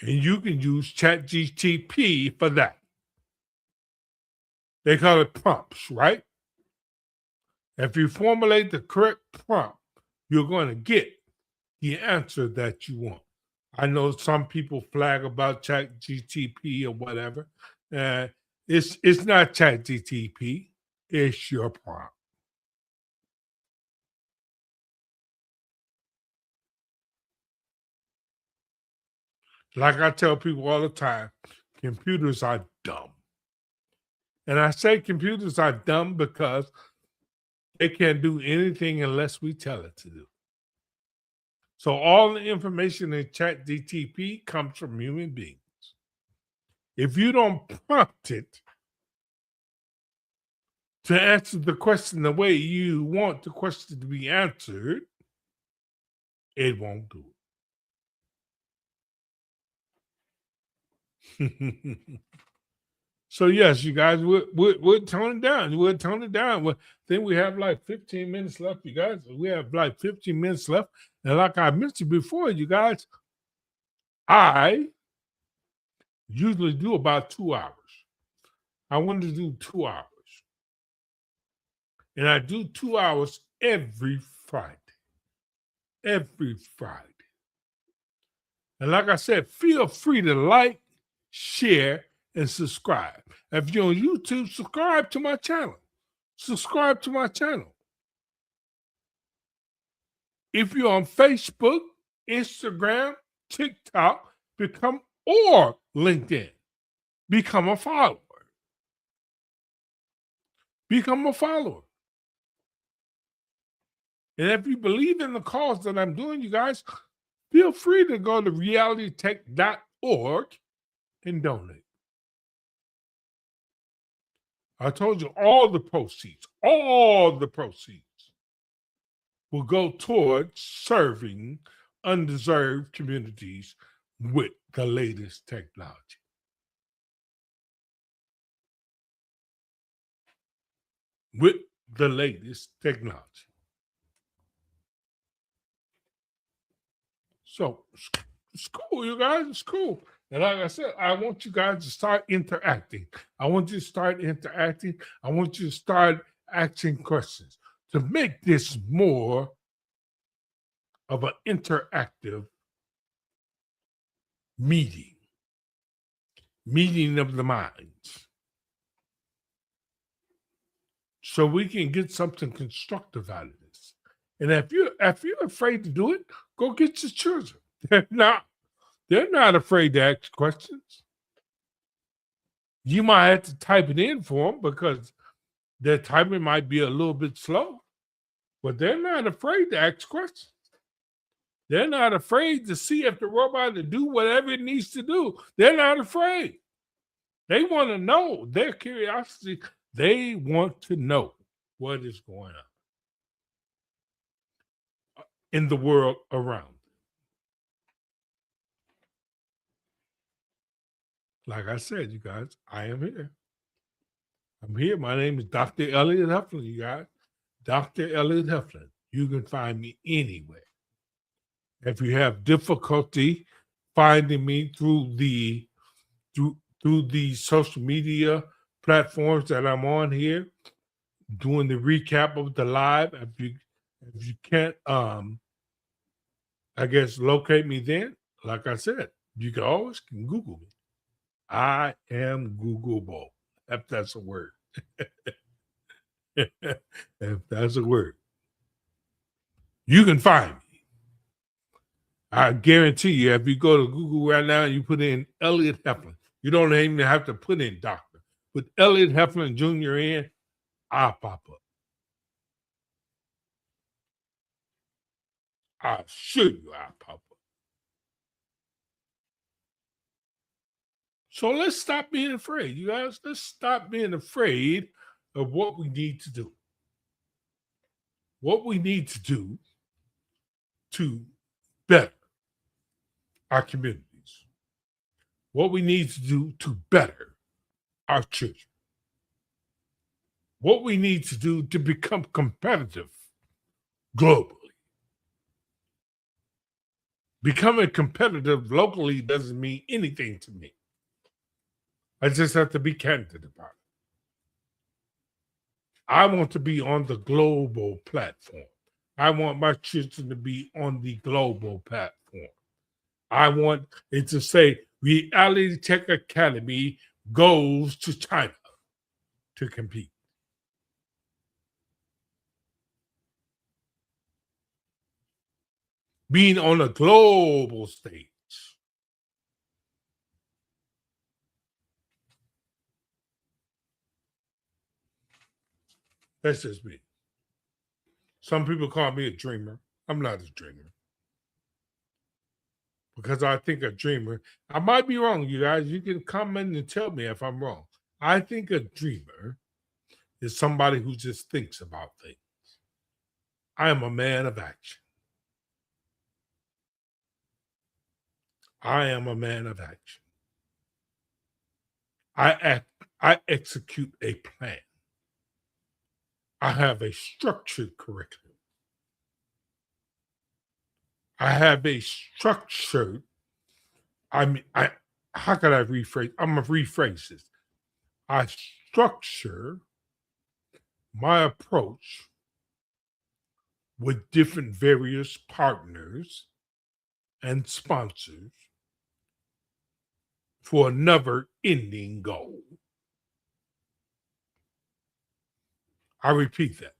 And you can use ChatGPT for that. They call it prompts, right? If you formulate the correct prompt, you're going to get the answer that you want. I know some people flag about ChatGPT or whatever. It's not ChatGPT. It's your prompt. Like I tell people all the time, computers are dumb. And I say computers are dumb because they can't do anything unless we tell it to do. So all the information in ChatGPT comes from human beings. If you don't prompt it to answer the question the way you want the question to be answered, it won't do it. So yes, you guys, we'll tone it down. We'll tone it down. I think we have like 15 minutes left, you guys. We have like 15 minutes left. And like I mentioned before, you guys, I usually do about 2 hours. I want to do 2 hours. And I do 2 hours every Friday. Every Friday. And like I said, feel free to like, share, and subscribe. If you're on YouTube, subscribe to my channel. Subscribe to my channel. If you're on Facebook, Instagram, TikTok, or LinkedIn, become a follower. Become a follower. And if you believe in the cause that I'm doing, you guys, feel free to go to realitytech.org and donate. I told you all the proceeds will go towards serving undeserved communities with the latest technology. With the latest technology. So it's cool, you guys. It's cool. And like I said, I want you guys to start interacting. I want you to start interacting. I want you to start asking questions to make this more of an interactive meeting of the minds. So we can get something constructive out of this. And if you're afraid to do it, go get your children. They're not afraid to ask questions. You might have to type it in for them because their typing might be a little bit slow, but they're not afraid to ask questions. They're not afraid to see if the robot will do whatever it needs to do. They're not afraid. They want to know. Their curiosity, they want to know what is going on in the world around them. Like I said, you guys, I am here. I'm here. My name is Dr. Elliot Heflin, you guys. Dr. Elliot Heflin. You can find me anywhere. If you have difficulty finding me through the social media platforms that I'm on here, doing the recap of the live, if you can't I guess locate me then, like I said, you can always Google me. I am Googleable, if that's a word. If that's a word. You can find me. I guarantee you, if you go to Google right now and you put in Elliot Heflin, you don't even have to put in doctor. Put Elliot Heflin Jr. in, I'll pop up. I assure you I'll pop up. So let's stop being afraid, you guys. Let's stop being afraid of what we need to do. What we need to do to better our communities. What we need to do to better our children. What we need to do to become competitive globally. Becoming competitive locally doesn't mean anything to me. I just have to be candid about it. I want to be on the global platform. I want my children to be on the global platform. I want it to say Reality Tech Academy goes to China to compete. Being on a global stage. That's just me. Some people call me a dreamer. I'm not a dreamer. Because I think a dreamer, I might be wrong, you guys. You can comment and tell me if I'm wrong. I think a dreamer is somebody who just thinks about things. I am a man of action. I am a man of action. I execute a plan. I have a structured curriculum. I have a structured, how can I rephrase? I'm going to rephrase this. I structure my approach with different various partners and sponsors for a never-ending goal. I repeat that.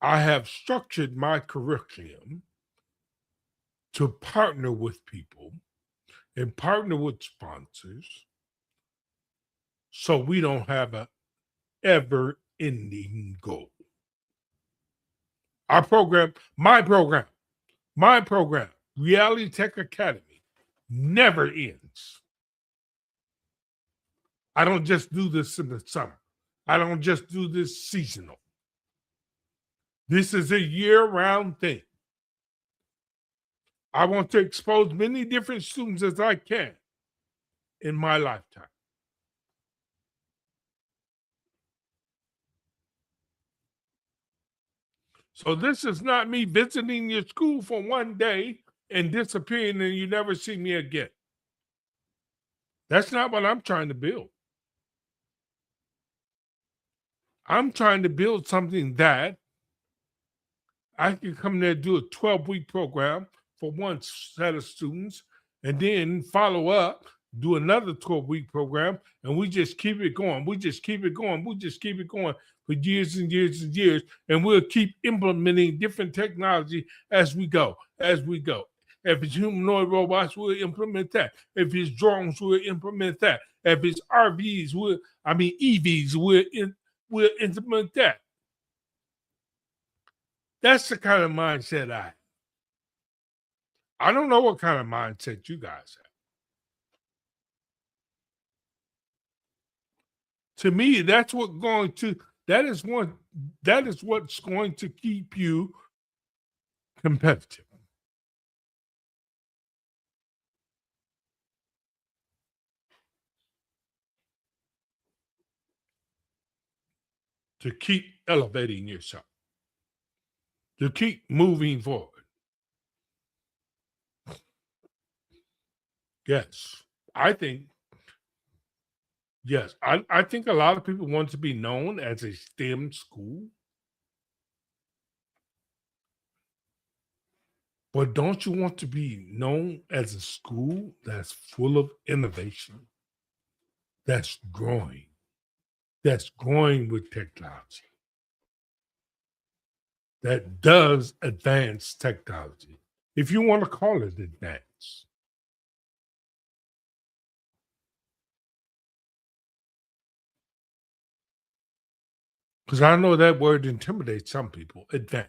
I have structured my curriculum to partner with people and partner with sponsors so we don't have a ever-ending goal. Our program, my program, Reality Tech Academy, never ends. I don't just do this in the summer. I don't just do this seasonal. This is a year-round thing. I want to expose many different students as I can in my lifetime. So this is not me visiting your school for one day and disappearing and you never see me again. That's not what I'm trying to build. I'm trying to build something that I can come there and do a 12-week program for one set of students and then follow up, do another 12-week program, and we just keep it going. We just keep it going. We just keep it going for years and years and years, and we'll keep implementing different technology as we go, If it's humanoid robots, we'll implement that. If it's drones, we'll implement that. If it's RVs, EVs, we'll implement that. That's the kind of mindset I have. I don't know what kind of mindset you guys have. To me, that is what's going to keep you competitive. To keep elevating yourself. To keep moving forward. Yes. I think a lot of people want to be known as a STEM school. But don't you want to be known as a school that's full of innovation, that's growing with technology, that does advance technology, if you want to call it advanced? Because I know that word intimidates some people, advanced.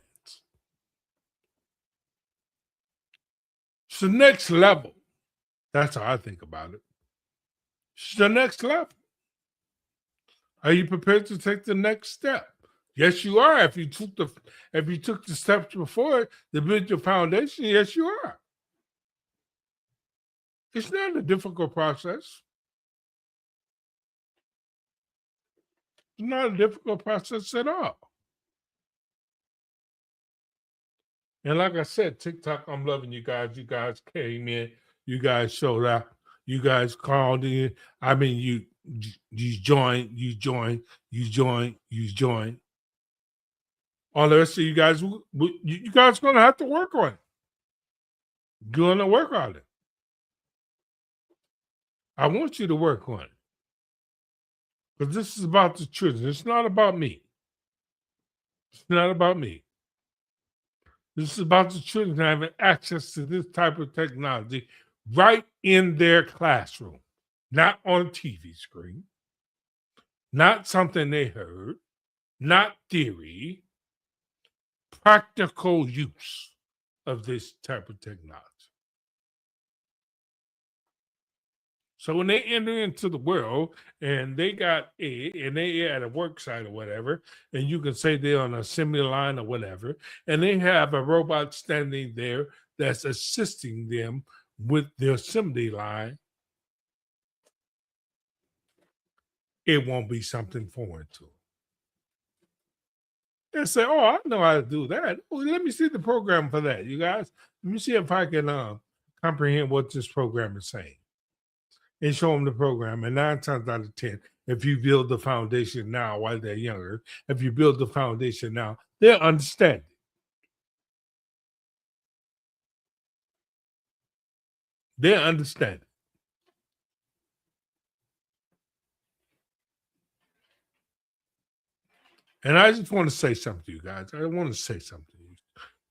It's the next level. That's how I think about it. It's the next level. Are you prepared to take the next step? Yes, you are. If you took the steps before to build your foundation, yes, you are. It's not a difficult process. It's not a difficult process at all. And like I said, TikTok, I'm loving you guys. You guys came in. You guys showed up. You guys called in. I mean, you joined. All the rest of you guys, you guys going to have to work on it. You're going to work on it. I want you to work on it. Because this is about the children. It's not about me. It's not about me. This is about the children having access to this type of technology right in their classroom, not on a TV screen, not something they heard, not theory, practical use of this type of technology. So when they enter into the world and they at a work site or whatever, and you can say they're on an assembly line or whatever, and they have a robot standing there that's assisting them with the assembly line, it won't be something foreign to them. They'll say, "Oh, I know how to do that. Oh, let me see the program for that, you guys. Let me see if I can comprehend what this program is saying." And show them the program. And 9 times out of 10, if you build the foundation now while they're younger, if you build the foundation now, they'll understand it. They'll understand it. And I just want to say something to you guys. I want to say something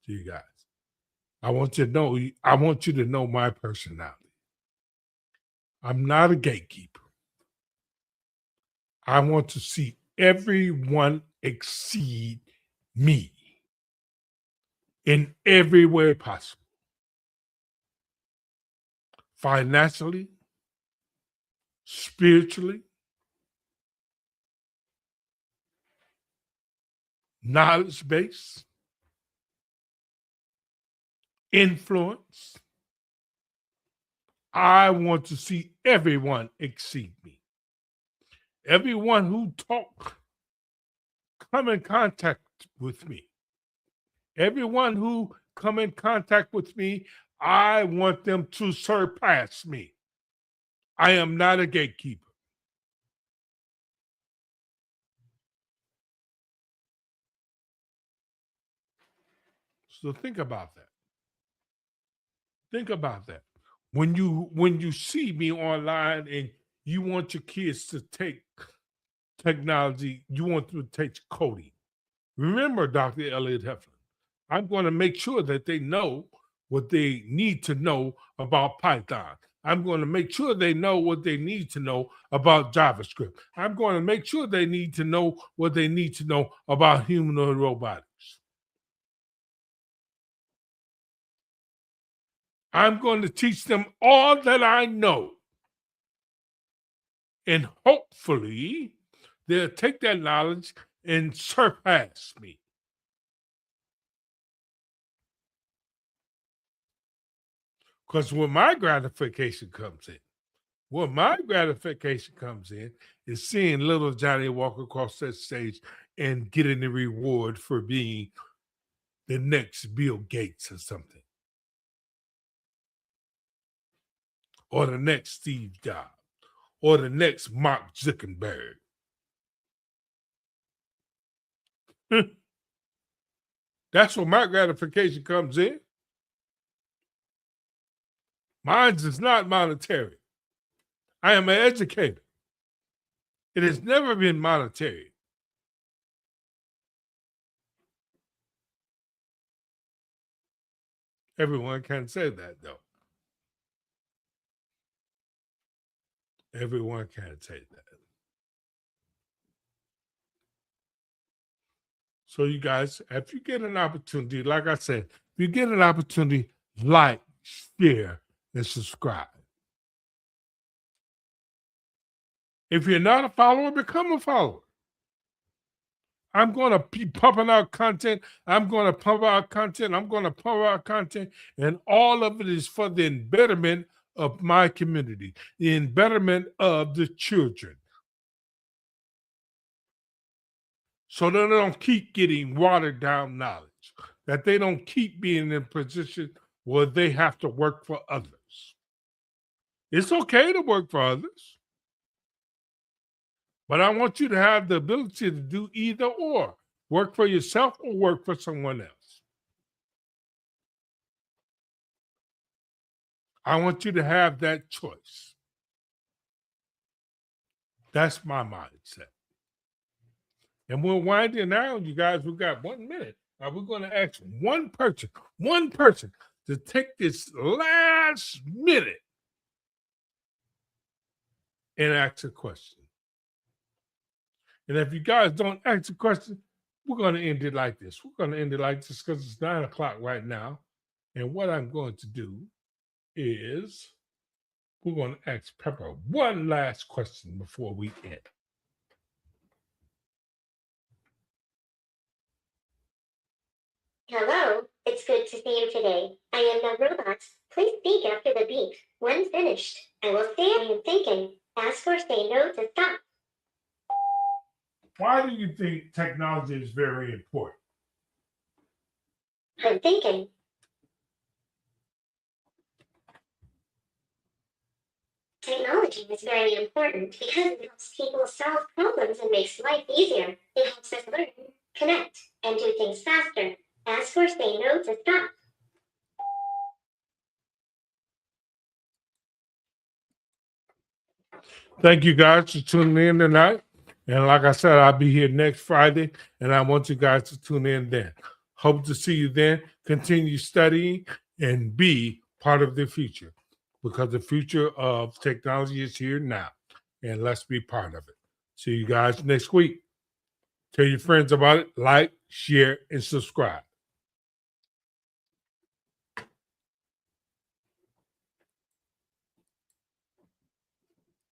to you guys. I want you to know my personality. I'm not a gatekeeper. I want to see everyone exceed me in every way possible. Financially, spiritually, knowledge base, influence. I want to see everyone exceed me. Everyone who come in contact with me. Everyone who come in contact with me, I want them to surpass me. I am not a gatekeeper. So think about that. Think about that. When you see me online and you want your kids to take technology, you want them to take coding. Remember, Dr. Elliot Heflin, I'm going to make sure that they know what they need to know about Python. I'm going to make sure they know what they need to know about JavaScript. I'm going to make sure they need to know what they need to know about humanoid robotics. I'm going to teach them all that I know. And hopefully, they'll take that knowledge and surpass me. Because where my gratification comes in, is seeing little Johnny walk across that stage and getting the reward for being the next Bill Gates or something, or the next Steve Jobs, or the next Mark Zuckerberg. That's where my gratification comes in. Mine is not monetary. I am an educator. It has never been monetary. Everyone can say that, though. Everyone can say that. So, you guys, if you get an opportunity, like I said, if you get an opportunity, like, share, and subscribe. If you're not a follower, become a follower. I'm going to be pumping out content. I'm going to pump out content. I'm going to pump out content. And all of it is for the betterment of my community, the betterment of the children. So that they don't keep getting watered down knowledge, that they don't keep being in a position where they have to work for others. It's okay to work for others, but I want you to have the ability to do either or, work for yourself or work for someone else. I want you to have that choice. That's my mindset. And we're winding down, you guys. We've got 1 minute. Now we're going to ask one person to take this last minute and ask a question. And if you guys don't ask a question, we're going to end it like this. We're going to end it like this because it's 9 o'clock right now. And what I'm going to do is we're going to ask Pepper one last question before we end. Hello, it's good to see you today. I am the robot. Please speak after the beep. When finished, I will say I am thinking. Ask or say no to stop. Why do you think technology is very important? I'm thinking. Technology is very important because it helps people solve problems and makes life easier. It helps us learn, connect, and do things faster. Ask or say no to stop. Thank you guys for tuning in tonight. And like I said, I'll be here next Friday, and I want you guys to tune in then. Hope to see you then. Continue studying and be part of the future, because the future of technology is here now, and let's be part of it. See you guys next week. Tell your friends about it. Like, share, and subscribe.